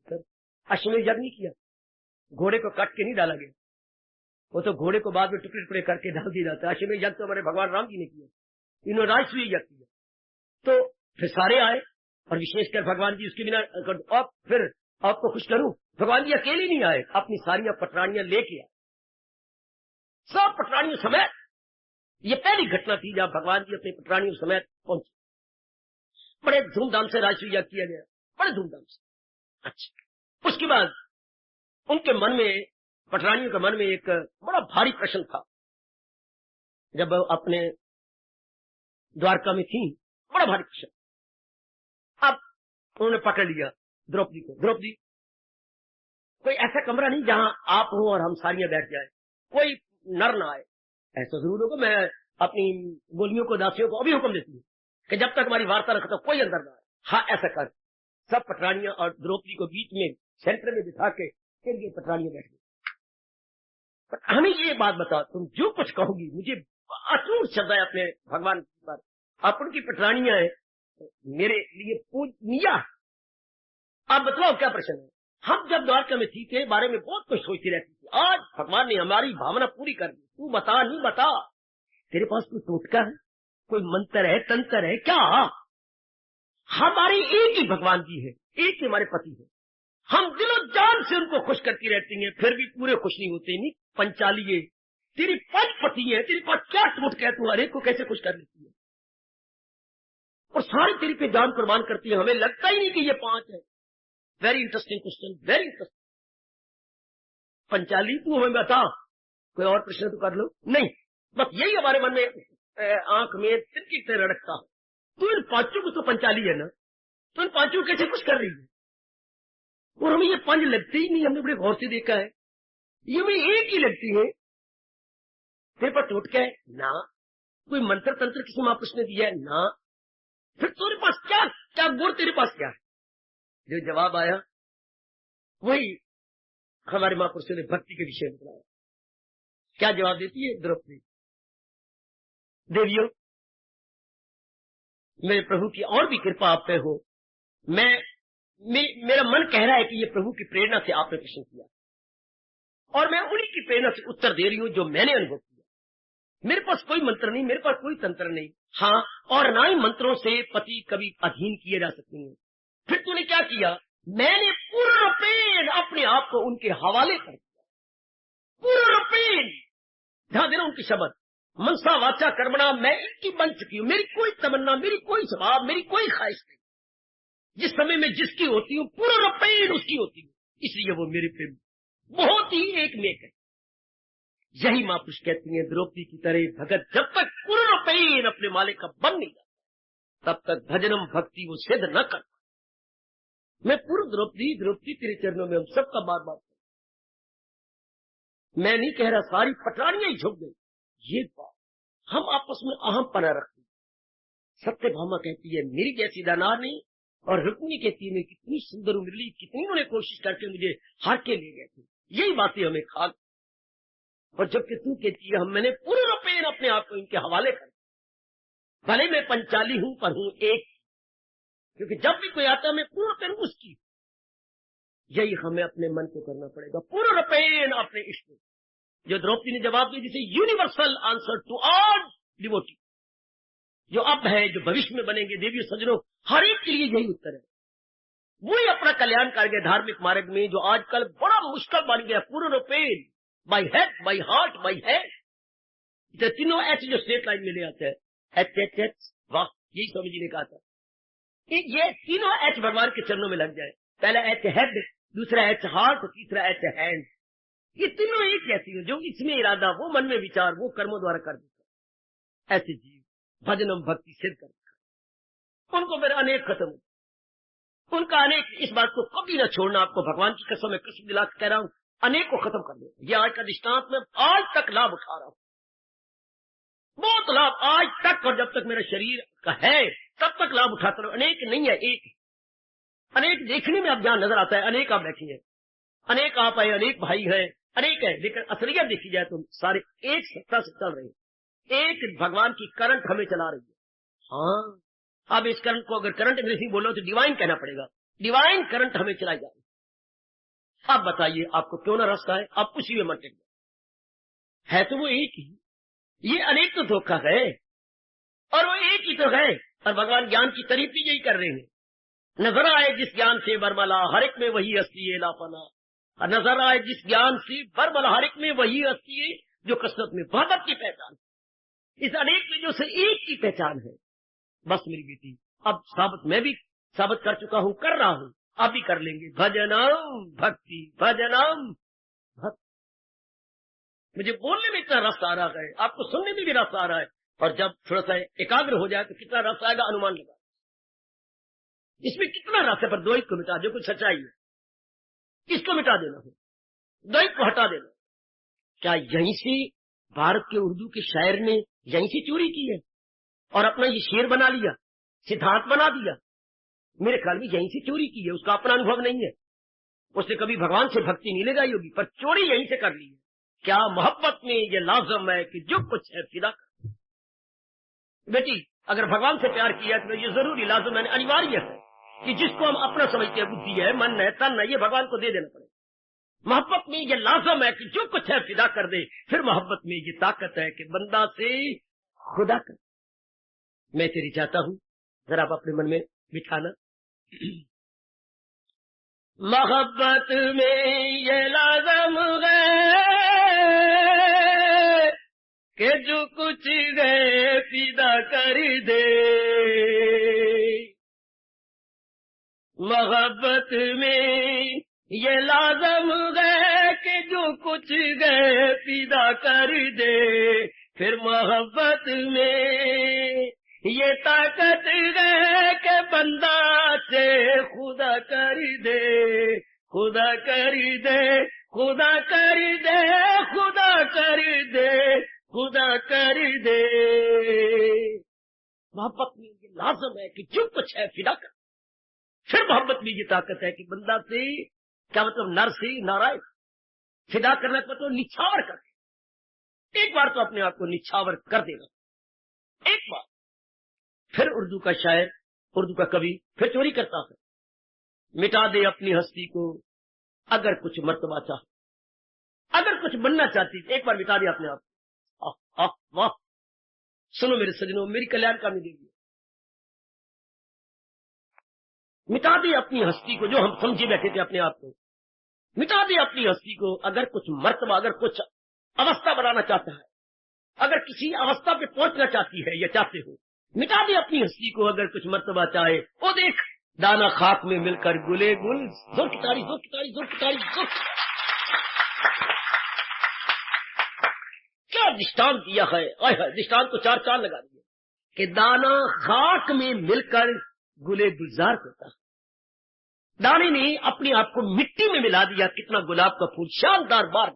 Speaker 1: अश्वमेध यज्ञ नहीं किया, घोड़े को काट के नहीं डाला गया, वो तो घोड़े को बाद में टुकड़े टुकड़े करके डाल दिया जाता है। अश्वमेध यज्ञ तो हमारे भगवान राम जी ने किया, इन्होंने राजसूय यज्ञ किया। तो फिर सारे आए और विशेषकर भगवान जी उसके बिना, अब फिर आपको खुश करूं, भगवान जी अकेले नहीं आए, अपनी सारियां पटरानियां लेके आए, सब पटरानियों समेत। ये पहली घटना थी जब भगवान जी अपने पटरानियों समेत पहुंचे। बड़े धूमधाम से राजसूय यज्ञ किया गया, बड़े धूमधाम से। अच्छा, उसके बाद उनके मन में, पटरानियों के मन में एक बड़ा भारी प्रश्न था। जब अपने द्वारका में थी, बड़ा भारी प्रश्न। अब उन्होंने पकड़ लिया द्रौपदी को, द्रौपदी कोई ऐसा कमरा नहीं जहां आप हो और हम सारियां बैठ जाए, कोई नर ना आए। ऐसा जरूर होगा, मैं अपनी बोलियों को, दासियों को अभी हुक्म देती हूँ कि जब तक हमारी वार्ता रखता कोई अंदर ना आए। हाँ, ऐसा कर। सब पटरानियां और द्रौपदी को बीच में सेंटर में बिठा के फिर ये पटरानियां बैठ गई। पर हमें ये बात बता, तुम जो कुछ कहोगी, मुझे अटूट श्रद्धा है अपने भगवान पर, आप उनकी पटरानियां हैं, मेरे लिए पूजनीय। आप बताओ क्या प्रश्न है? हम जब द्वारका में थी के बारे में बहुत कुछ सोचती रहती थी, आज भगवान ने हमारी भावना पूरी कर दी। तू बता, नहीं बता, तेरे पास कोई टोटका है, कोई मंत्र है, तंत्र है क्या? हमारे एक ही भगवान जी है, एक ही हमारे पति है, हम दिलो जान से उनको खुश करती रहती हैं, फिर भी पूरे खुश नहीं होते। नहीं पंचालिए, तेरी 5 पति है, तेरे पास क्या टोटका है, तू हर एक को कैसे खुश कर लेती है? और सारी तेरी पे जान कुर्बान करती है, हमें लगता ही नहीं कि ये 5 है। Very interesting question, very interesting. Panchali, तू हमें बता, कोई और प्रश्न तो कर लो। नहीं, बस यही हमारे मन में आंख में तिनकी तरह रखता है। तू इन 5 को तो पंचाली है ना, तो इन 5 को कैसे खुश कर रही है? और हमें ये 5 लगते ही नहीं, हमने बड़े गौर से देखा है, ये हमें एक ही लगती है। तेरे पास टोटका है ना, कोई मंत्र तंत्र किसी महापुरुष ने दिया है ना, फिर तेरे पास क्या क्या गुण, तेरे पास क्या है? जो जवाब आया वही हमारे महापुरुषों ने भक्ति के विषय में बताया। क्या जवाब देती है द्रौपदी? देवियों, मेरे प्रभु की और भी कृपा आप पे हो। मेरा मन कह रहा है कि ये प्रभु की प्रेरणा से आपने प्रश्न किया, और मैं उन्हीं की प्रेरणा से उत्तर दे रही हूं जो मैंने अनुभव किया। मेरे पास कोई मंत्र नहीं, मेरे पास कोई तंत्र नहीं। हाँ, और ना ही मंत्रों से पति कभी अधीन किए जा सकते हैं। फिर तूने क्या किया? मैंने पूर्णपेण अपने आप को उनके हवाले कर दिया। पूर्णपेण, ध्यान देना उनकी शब्द, मनसा वाचा कर्मणा, मैं इनकी बन चुकी हूं। मेरी कोई तमन्ना, मेरी कोई स्वभाव, मेरी कोई ख्वाहिश नहीं। जिस समय में जिसकी होती हूँ, पूर्णपेण उसकी होती हूँ, इसलिए वो मेरे प्रेम बहुत ही एकमेक है। यही महापुरुष कहती हैं, द्रौपदी की तरह भगत जब तक पूर्णपेण अपने मालिक का बन नहीं जाता, तब तक भजनम भक्ति वो सिद्ध न कर। मैं पूर्व द्रौपदी, द्रौपदी तेरे चरणों में हम सबका बार बार, मैं नहीं कह रहा सारी पटरानियां ही झुक गई। ये बात हम आपस में अहम पना रखते। सत्यभामा कहती है मेरी जैसी दानार नहीं, और रुक्मिणी कहती है मैं कितनी सुंदर उमरली, कितनी उन्होंने कोशिश करके मुझे हार के ले गए थे। यही बातें हमें खा, और जबकि तू कहती है मैंने पूर्णपेण अपने आप को इनके हवाले कर, भले मैं पंचाली हूं पर हूं एक, क्योंकि जब भी कोई आता है मैं पूर्णपेण उसकी। यही हमें अपने मन को करना पड़ेगा, पूर्णपेण अपने इष्ट को। जो द्रौपदी ने जवाब दिया, जिसे universal answer to all devotee, जो अब है, जो भविष्य में बनेंगे, देवी सज्जनों, हर एक के लिए यही उत्तर है। वही अपना कल्याण कर गए धार्मिक मार्ग में, जो आजकल बड़ा मुश्किल बन गया। पूर्णपेण, by head, by heart, by head, तीनों एच जो स्ट्रेट लाइन में ले आते हैं, एच एच एच, वाह, यही स्वामी जी ने कहा था। ये तीनों एच भगवान के चरणों में लग जाए। पहला एच हेड, दूसरा एच हार्ट, तीसरा एच हैंड। ये तीनों एक ऐसी हो जो इसमें इरादा, वो मन में विचार, वो कर्मों द्वारा कर देता। ऐसे जीव भजनम भक्ति सिद्ध कर, उनको मेरा अनेक खत्म हो, उनका अनेक, इस बात को कभी ना छोड़ना। आपको भगवान की कसम, मैं कसम दिला के कह रहा हूं, अनेक को खत्म कर दो। ये आज का दृष्टांत में आज तक लाभ उठा रहा हूं, बहुत लाभ आज तक, और जब तक मेरा शरीर का है तब तक लाभ उठाता रहो। अनेक नहीं है, एक। अनेक देखने में अब जहां नजर आता है, अनेक आप बैठी है, अनेक आप है, अनेक भाई है, अनेक है, लेकिन असलियत देखी जाए तो सारे एक सत्ता से चल रहे हैं। एक भगवान की करंट हमें चला रही है। हाँ, अब इस करंट को अगर करंट अंग्रेजी बोलो तो डिवाइन कहना पड़ेगा। डिवाइन करंट हमें चलाई जा रही है। अब बताइए आपको क्यों ना रास्ता है, आप उसी में मत टिक। है तो वो एक ही। ये अनेक तो धोखा है और वो एक ही तो है। और भगवान ज्ञान की तारीफ भी यही कर रहे हैं। नजर आए जिस ज्ञान से बरमला, हर एक में वही असली है लापना। और नजर आए जिस ज्ञान से बरमला, हर एक में वही असली है जो कसरत में वहदत की पहचान। इस अनेक में जो से एक की पहचान है। बस मेरी बेटी, अब साबित मैं भी साबित कर चुका हूं, कर रहा हूं, अब भी कर लेंगे। भजनम भक्ति, भजनम भक्ति। मुझे बोलने में इतना रस आ रहा है, आपको सुनने में भी रस आ रहा है। और जब थोड़ा सा एकाग्र हो जाए तो कितना रस आएगा अनुमान लगा। इसमें कितना रस है। पर द्वैत को मिटा, जो कुछ सच्चाई है इसको मिटा देना है, द्वैत को हटा देना। क्या यहीं से भारत के उर्दू के शायर ने यहीं से चोरी की है और अपना ये शेर बना लिया, सिद्धांत बना दिया? मेरे ख्याल में यहीं से चोरी की है। उसका अपना अनुभव नहीं है, उसने कभी भगवान से भक्ति नहीं लगाई होगी, पर चोरी यहीं से कर ली है। क्या मोहब्बत में ये लाजम है कि जो कुछ है फिदा कर। बेटी, अगर भगवान से प्यार किया तो ये जरूरी लाजम है, अनिवार्य है कि जिसको हम अपना समझते हैं, बुद्धि है, मन है, तन है, ये भगवान को दे देना पड़ेगा। मोहब्बत में ये लाजम है कि जो कुछ है फिदा कर दे। फिर मोहब्बत में ये ताकत है कि बंदा से खुदा कर। मैं तेरी चाहता हूं, जरा आप अपने मन में बिठाना। मोहब्बत में ये लाजम है कि जो कुछ गए फिदा कर दे। मोहब्बत में ये लाजम है कि जो कुछ गए फिदा कर दे। फिर मोहब्बत में ये ताकत है कि बंदा से खुदा कर दे, खुदा कर दे, खुदा कर दे, खुदा कर दे, खुदा कर दे। मोहब्बत में ये लाजम है कि जो कुछ है फिदा कर। फिर मोहब्बत में ये ताकत है कि बंदा से, क्या मतलब, नर से नारायण फिदा करना का मतलब निछावर कर। एक बार तो अपने आप को निछावर कर देना, एक बार। फिर उर्दू का शायर, उर्दू का कवि फिर चोरी करता है। मिटा दे अपनी हस्ती को अगर कुछ मर्तबा चाह, अगर कुछ बनना चाहती एक बार मिटा दे अपने आप। वाह, सुनो मेरे सजनों, मेरी कल्याणकामी देवी, मिटा दे अपनी हस्ती को। जो हम समझे बैठे थे अपने आप को, मिटा दे अपनी हस्ती को अगर कुछ मर्तबा, अगर कुछ अवस्था बनाना चाहता है, अगर किसी अवस्था पे पहुंचना चाहती है या चाहते हो, मिटा दे अपनी हस्ती को अगर कुछ मर्तबा चाहे। वो देख दाना खाक में मिलकर गुले गुल। जोर की ताड़ी, जोर की ताड़ी, जोर की ताड़ी, जोर। क्या दृष्टांत दिया है, दृष्टांत को चार चांद लगा दिए कि दाना खाक में मिलकर गुले गुलजार होता है। दाने ने अपने आप को मिट्टी में मिला दिया। कितना गुलाब का फूल, शानदार बार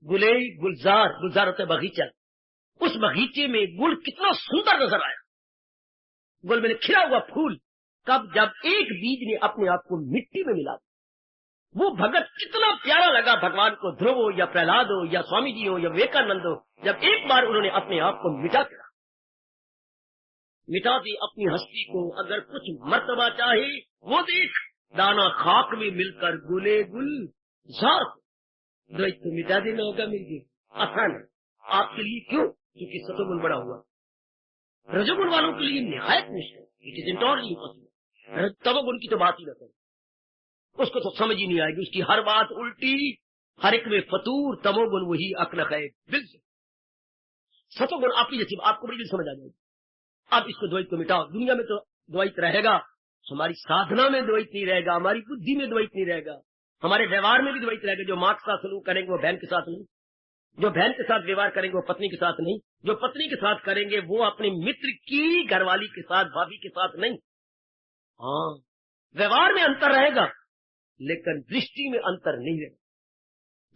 Speaker 1: गुले गुलजार, गुलजार होता है बगीचा। उस बगीचे में गुल कितना सुंदर नजर आया। गुल में खिला हुआ फूल, कब जब एक बीज ने अपने आप को मिट्टी में मिला दिया। वो भगत कितना प्यारा लगा भगवान को। ध्रुव हो या प्रहलाद हो या स्वामी जी हो या विवेकानंद हो, जब एक बार उन्होंने अपने आप को मिटा दिया। मिटा दी अपनी हस्ती को अगर कुछ मर्तबा चाहे। वो देख दाना खाक में मिलकर गुले गुलजार। द्वैत को मिटा देना होगा मिलके, आसान है आपके लिए। क्यों? क्योंकि सतोगुण बड़ा हुआ। रजोगुण वालों के लिए निहायत मुश्किल, इट इज इंटॉर्ली इम्पॉसिबल। तमोगुण की तो बात ही न करें, उसको तो समझ ही नहीं आएगी। उसकी हर बात उल्टी, हर एक में फतूर। तमोगुण वही अकलक है दिल से। सतोगुण आपकी जैसी आपको बड़ी समझ आ जाएगी। आप इसको द्वैत को मिटाओ। दुनिया में तो द्वैत रहेगा, हमारी साधना में द्वैत नहीं रहेगा, हमारी बुद्धि में द्वैत नहीं रहेगा, हमारे व्यवहार में भी द्वैत रहेगा। जो माँ के साथ सलूक करेंगे वो बहन के साथ नहीं, जो बहन के साथ व्यवहार करेंगे वो पत्नी के साथ नहीं, जो पत्नी के साथ करेंगे वो अपने मित्र की घरवाली के साथ, भाभी के साथ नहीं। हाँ, व्यवहार में अंतर रहेगा लेकिन दृष्टि में अंतर नहीं रहेगा।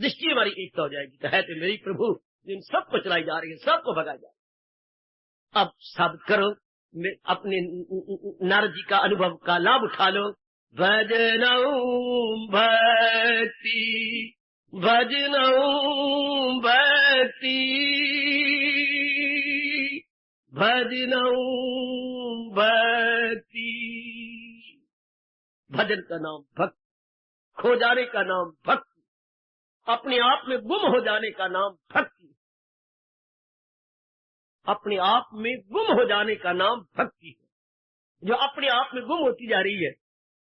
Speaker 1: दृष्टि हमारी एकता हो जाएगी। तो है तो मेरी प्रभु जिन सबको चलाई जा रही है, सबको भगाया जा रही है। अब साबित करो, अपने नारद जी का अनुभव का लाभ उठा लो। भजनऊ भक्ति, भजनऊ भक्ति, भजनऊ भक्ति। भजन का नाम भक्ति, खो जाने का नाम भक्ति। अपने आप में गुम हो जाने का नाम भक्ति है। अपने आप में गुम हो जाने का नाम भक्ति है। जो अपने आप में गुम होती जा रही है,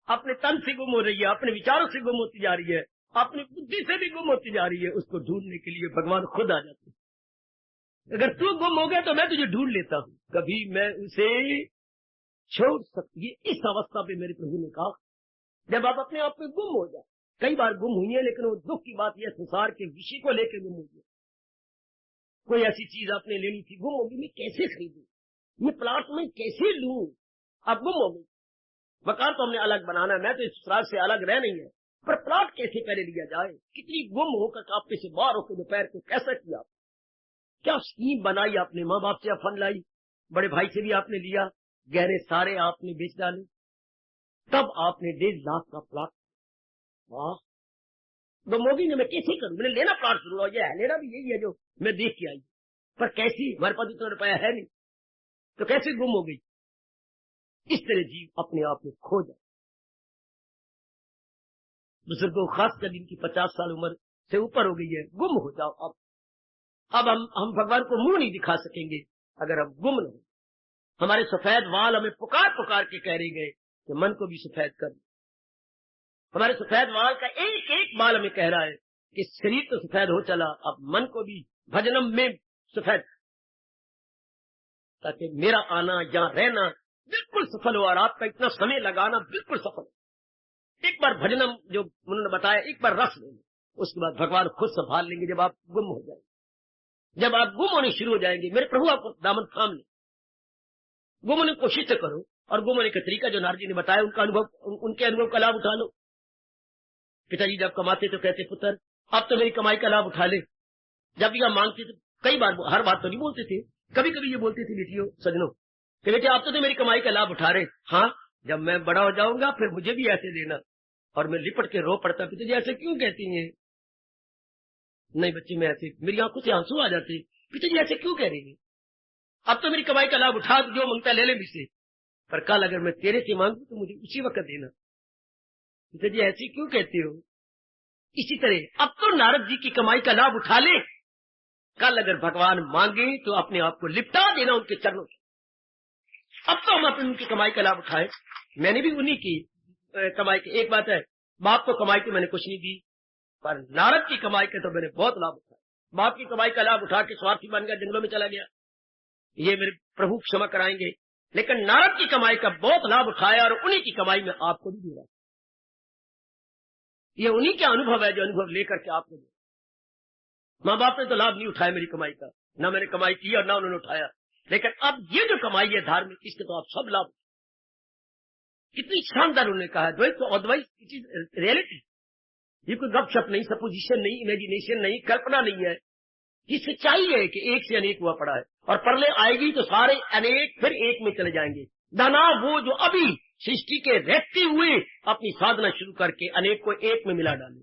Speaker 1: अपने तन से गुम हो रही है, अपने विचारों से गुम होती जा रही है, अपनी बुद्धि से भी गुम होती जा रही है, उसको ढूंढने के लिए भगवान खुद आ जाते हैं। अगर तू गुम हो गया तो मैं तुझे ढूंढ लेता हूं, कभी मैं उसे छोड़ सकती। इस अवस्था पे मेरे प्रभु ने कहा, जब आप अपने आप में गुम हो जाए, कई बार गुम हुई है, लेकिन वो दुख की बात यह संसार के विषय को लेकर गुम हो गया। कोई ऐसी चीज आपने लेनी थी, गुम होगी, मैं कैसे खरीदूं, ये प्लाट में कैसे लूं, अब गुम हो गई। मकान तो हमने अलग बनाना है, मैं तो इस ससुराल से अलग रह नहीं है, पर प्लाट कैसे पहले लिया जाए। कितनी गुम होकर आप पे से बाहर होकर दोपहर को कैसा किया, क्या स्कीम बनाई आपने, माँ बाप से फंड लाई, बड़े भाई से भी आपने लिया, गहरे सारे आपने बेच डाले, तब आपने 1.5 लाख का प्लाट। वाह, गुम होगी ना, मैं कैसे करूं, मैंने लेना प्लाट शुरू, ये है लेना भी यही है जो मैं देख के आई, पर कैसी, हमारे पास इतना रुपया है नहीं, तो कैसे गुम हो गई। इस तरह जीव अपने आप में खो जाए। बुजुर्गों, खासकर जिनकी 50 साल उम्र से ऊपर हो गई है, गुम हो जाओ। अब हम भगवान को मुंह नहीं दिखा सकेंगे अगर हम गुम नहीं। हमारे सफेद वाल हमें पुकार पुकार के कह रहे गए कि मन को भी सफेद कर। हमारे सफेद वाल का एक एक बाल हमें कह रहा है कि शरीर तो सफेद हो चला, अब मन को भी भजनम में सफेद, ताकि मेरा आना यहाँ रहना बिल्कुल सफल हो और आपका इतना समय लगाना बिल्कुल सफल हो। एक बार भजनम जो उन्होंने बताया, एक बार रस लेंगे, उसके बाद भगवान खुद संभाल लेंगे। जब आप गुम हो जाएंगे, जब आप गुम होने शुरू हो जाएंगे, मेरे प्रभु आपको दामन थाम ले। गुम होने की कोशिश करो, और गुम होने का तरीका जो नारद जी ने बताया, उनके अनुभव का लाभ उठा लो। पिताजी जब कमाते तो कहते, पुत्र अब तो मेरी कमाई का लाभ उठा ले। जब भी हम मांगते थे, कई बार, हर बात तो नहीं बोलते थे, कभी कभी ये बोलते थे बेटियों सजनों कि बेटे आप तो मेरी कमाई का लाभ उठा रहे, हाँ जब मैं बड़ा हो जाऊंगा फिर मुझे भी ऐसे देना। और मैं लिपट के रो पड़ता, पिताजी ऐसे क्यों कहती हैं। नहीं बच्चे, मैं ऐसे, मेरी आंखों से आंसू आ जाते, पिताजी ऐसे क्यों कह रही है, अब तो मेरी कमाई का लाभ उठा, जो मांगता ले ले मुझसे, पर कल अगर मैं तेरे से मांगू तो मुझे उसी वक्त देना। पिताजी ऐसे क्यों कहते हो। इसी तरह अब तो नारद जी की कमाई का लाभ उठा ले, कल अगर भगवान मांगे तो अपने आप को लिपटा देना उनके चरणों से। अब तो हम अपनी उनकी कमाई का लाभ उठाए। मैंने भी उन्हीं की कमाई की, एक बात है, बाप को कमाई तो मैंने कुछ नहीं दी, पर नारद की कमाई के तो मैंने बहुत लाभ उठाया। बाप की कमाई का लाभ उठा के स्वार्थी बन गया, जंगलों में चला गया, ये मेरे प्रभु क्षमा कराएंगे। लेकिन नारद की कमाई का बहुत लाभ उठाया और उन्हीं की कमाई में आपको भी दिया। ये उन्हीं का अनुभव है जो अनुभव लेकर के आपको दिया। माँ बाप ने तो लाभ नहीं उठाया मेरी कमाई का, ना मैंने कमाई की और ना उन्होंने उठाया, लेकिन अब ये जो कमाई है धार्मिक, इसके तो आप सब लाभ। कितनी शानदार उन्होंने कहा है, द्वैत तो अद्वैत, इट इज रियलिटी। ये कोई गपशप नहीं, सपोजिशन नहीं, इमेजिनेशन नहीं, कल्पना नहीं है, ये सच्चाई है कि एक से अनेक हुआ पड़ा है, और परले आएगी तो सारे अनेक फिर एक में चले जाएंगे। दाना वो जो अभी सृष्टि के रहते हुए अपनी साधना शुरू करके अनेक को एक में मिला डाले,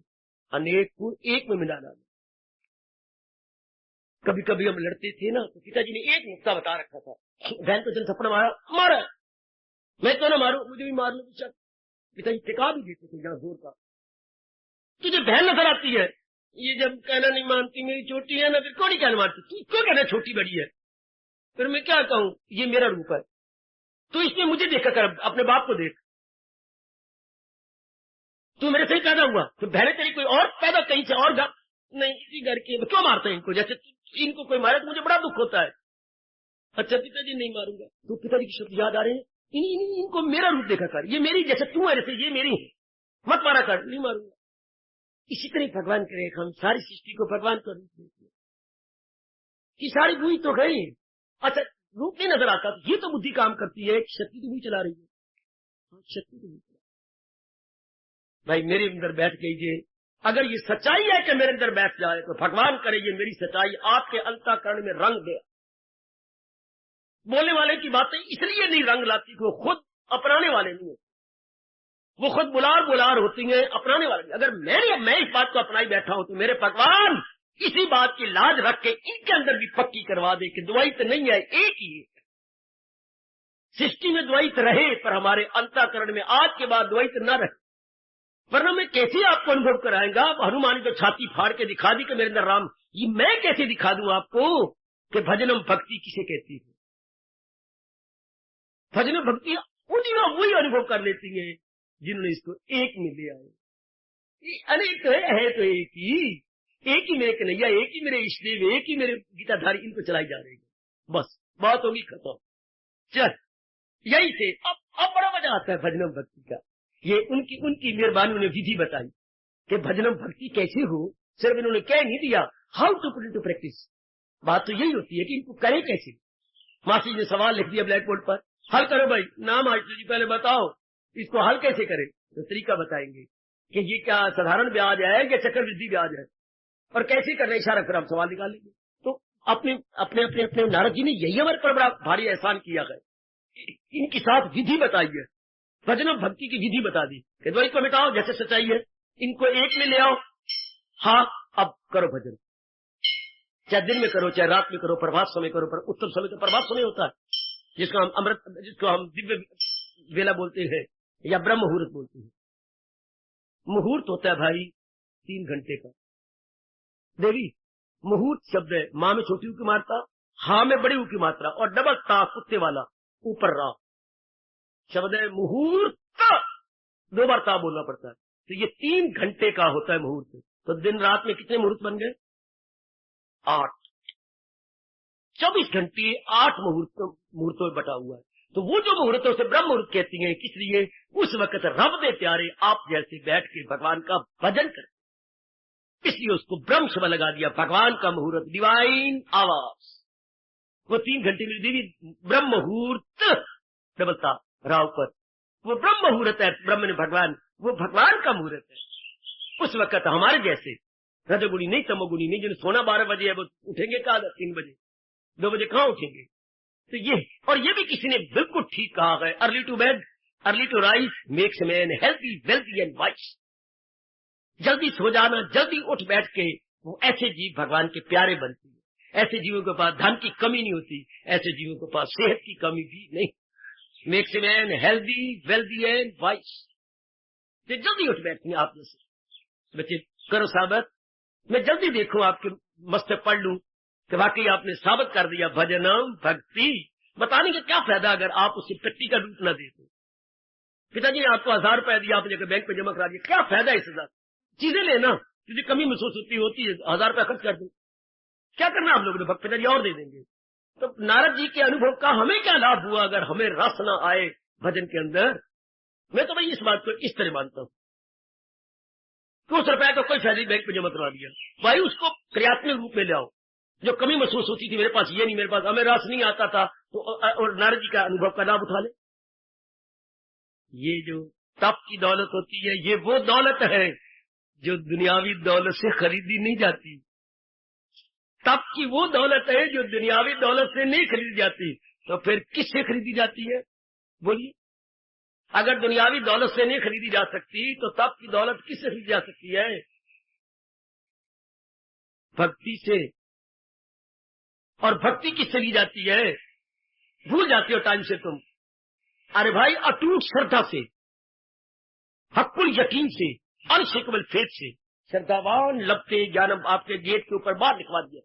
Speaker 1: अनेक को एक में मिला डाले। कभी कभी हम लड़ते थे ना, तो पिताजी ने एक नुक्ता बता रखा था, बहन को जन थप्पड़ मारा, मारा, मैं तो ना मारू, मुझे भी मार लो बेशक। पिताजी टिका भी देते थे जहां जोर का। तुझे बहन नजर आती है, ये जब कहना नहीं मानती, मेरी छोटी है ना, फिर क्यों नहीं कहना मानती, तू क्यों कहना छोटी बड़ी है, फिर मैं क्या कहूं, ये मेरा रूप है, तो इसमें मुझे देखा कर, अपने बाप को देख, तू मेरे से ही पैदा हुआ, तो बहने तेरी कोई और पैदा कहीं से और नहीं, इसी घर के, क्यों मारते हैं इनको, जैसे इनको कोई मारे तो मुझे बड़ा दुख होता है। अच्छा पिताजी नहीं मारूंगा, तो पिताजी की शब्द याद आ रहे हैं, इनको मेरा रूप देखा कर, ये मेरी, जैसे तू है जैसे ये मेरी है, मत मारा कर, नहीं मारूंगा। इसी तरह भगवान करे हम सारी सृष्टि को भगवान का रूप देते कि सारी बुई तो गई, अच्छा रूप नहीं नजर आता, ये तो बुद्धि काम करती है, शक्ति तो बुई चला रही है, शक्ति तो बुई चला। भाई मेरे अंदर बैठ गई, अगर ये सच्चाई है कि मेरे अंदर बैठ जाए, तो भगवान करे ये मेरी सच्चाई आपके अंतःकरण में रंग दे। बोलने वाले की बातें इसलिए नहीं रंग लाती कि वो खुद अपनाने वाले नहीं होते, वो खुद बुलार होती हैं, अपनाने वाले। अगर मैं इस बात को अपनाई बैठा हूं, तो मेरे भगवान इसी बात की लाज रख के इनके अंदर भी पक्की करवा दे कि द्वैत नहीं है, एक ही है। सृष्टि में द्वैत रहे, पर हमारे अंतःकरण में आज के बाद द्वैत न रहे। वरना मैं कैसे आपको अनुभव कराएंगा? हनुमान तो छाती फाड़ के दिखा दी कि मेरे अंदर राम, ये मैं कैसे दिखा दूं आपको कि भजनम भक्ति किसे कहती है? भजनम भक्ति उन्हीं वही अनुभव कर लेती है जिन्होंने इसको एक में ले आए। अनेक है तो एक ही मेरे कन्हैया, एक ही मेरे इष्टदेव, एक ही मेरे गीताधारी, इनको चलाई जा रही है। बस बात होगी खत्म। चल यही से अब बड़ा मजा आता है भजनम भक्ति का। ये उनकी मेहरबानी, उन्हें विधि बताई कि भजनम भक्ति कैसे हो। सिर्फ इन्होंने कह नहीं दिया how to put into practice. बात तो यही होती है कि इनको करें कैसे। मासी ने सवाल लिख दिया ब्लैक बोर्ड पर, हल करो भाई। नाम आयुष जी पहले बताओ इसको हल कैसे करें। तो तरीका बताएंगे कि ये क्या साधारण ब्याज है या चक्रवृद्धि ब्याज है, और कैसे करना, इशारा फिर हम सवाल निकालेंगे। तो अपने अपने अपने अपने नारद जी ने यही हमारे पर बड़ा भारी एहसान किया है। इनके साथ विधि बताई है, भजनम भक्ति की विधि बता दी कि द्वैत को मिटाओ जैसे सच्चाई है, इनको एक में ले आओ। हाँ अब करो भजन, चाहे दिन में करो चाहे रात में करो, प्रभात समय करो। पर उत्तम समय तो प्रभात समय होता है, जिसको हम अमृत, जिसको हम दिव्य वेला बोलते हैं या ब्रह्म मुहूर्त बोलते हैं। मुहूर्त होता है भाई 3 घंटे का। देवी मुहूर्त शब्द है, माँ में छोटी ऊ की मात्रा, हाँ में बड़ी ऊ की मात्रा, और डबल ता कुत्ते वाला ऊपर रा शब्द है मुहूर्त। 2 बार ता बोलना पड़ता है। तो ये 3 घंटे का होता है मुहूर्त। तो दिन रात में कितने मुहूर्त बन गए? 8। 24 घंटे 8 मुहूर्तों में बटा हुआ है। तो वो जो मुहूर्तों से ब्रह्म मुहूर्त कहती हैं, किस लिए? उस वक्त रब दे प्यारे आप जैसे बैठ के भगवान का भजन कर, इसलिए उसको ब्रह्म शब्द लगा दिया। भगवान का मुहूर्त, डिवाइन आवाज, वो 3 घंटे में दीदी ब्रह्म मुहूर्त डबलता राव पर, वो ब्रह्म मुहूर्त है। ब्रह्म ने भगवान, वो भगवान का मुहूर्त है। उस वक्त हमारे जैसे रजोगुणी नहीं तमोगुणी नहीं, जिन्हें सोना 12 बजे है वो उठेंगे कहा 3 बजे 2 बजे कहां उठेंगे? तो ये, और ये भी किसी ने बिल्कुल ठीक कहा है, early to bed early to rise makes man healthy wealthy and wise. जल्दी सो जाना, जल्दी उठ बैठ के, वो ऐसे जीव भगवान के प्यारे बनते हैं। ऐसे जीवों के पास धन की कमी नहीं होती, ऐसे जीवों के पास सेहत की कमी भी नहीं। Makes man healthy wealthy and wise. जल्दी उठ बैठते हैं आप जैसे बच्चे। करो साबित, मैं जल्दी देखूं आपके मस्तक पढ़ लूं कि वाकई आपने साबित कर दिया भजनम भक्ति। बताने का क्या फायदा अगर आप उसे प्रैक्टिकल रूप न दे। पिताजी ने आपको 1000 रुपए दिया, आपने बैंक पे जमा करा दिया, क्या फायदा इस 1000? चीजें लेना, तुझे कमी महसूस होती है 1000 रुपया खर्च कर दो, क्या करना आप लोगों ने? पिताजी और दे देंगे। तो नारद जी के अनुभव का हमें क्या लाभ हुआ अगर हमें रस न आए भजन के अंदर? मैं तो भाई इस बात को इस तरह मानता हूं कि उस रुपया का कोई फायदा बैंक पे जमा करवा दिया, भाई उसको क्रियात्मक रूप में ले आओ। जो कमी महसूस होती थी, मेरे पास ये नहीं, मेरे पास हमें रस नहीं आता था, तो और नारद जी का अनुभव का लाभ उठा ले। ये जो तप की दौलत होती है, ये वो दौलत है जो दुनियावी दौलत से खरीदी नहीं जाती। तप की वो दौलत है जो दुनियावी दौलत से नहीं खरीदी जाती। तो फिर किससे खरीदी जाती है बोलिए? अगर दुनियावी दौलत से नहीं खरीदी जा सकती तो तप की दौलत किससे खरीदी जा सकती है? भक्ति से। और भक्ति किससे ली जाती है? भूल जाती हो टाइम से तुम। अरे भाई अटूट श्रद्धा से, हक्कुल यकीन से, अनशेकेबल फेथ से। श्रद्धावान लपटे ज्ञानम आपके गेट के ऊपर बाहर लिखवा दिया,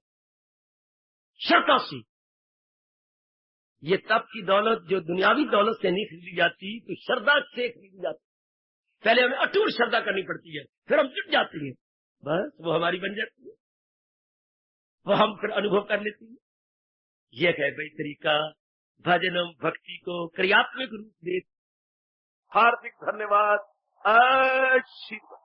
Speaker 1: श्रद्धा से। ये तप की दौलत जो दुनियावी दौलत से नहीं खरीदी जाती, तो श्रद्धा से खरीदी जाती। पहले हमें अटूट श्रद्धा करनी पड़ती है, फिर हम जुट जाते हैं, बस वो हमारी बन जाती है, वो हम फिर अनुभव कर लेते हैं। यह है भाई तरीका भजनम भक्ति को क्रियात्मक रूप दे। हार्दिक धन्यवाद। आशीर्वाद।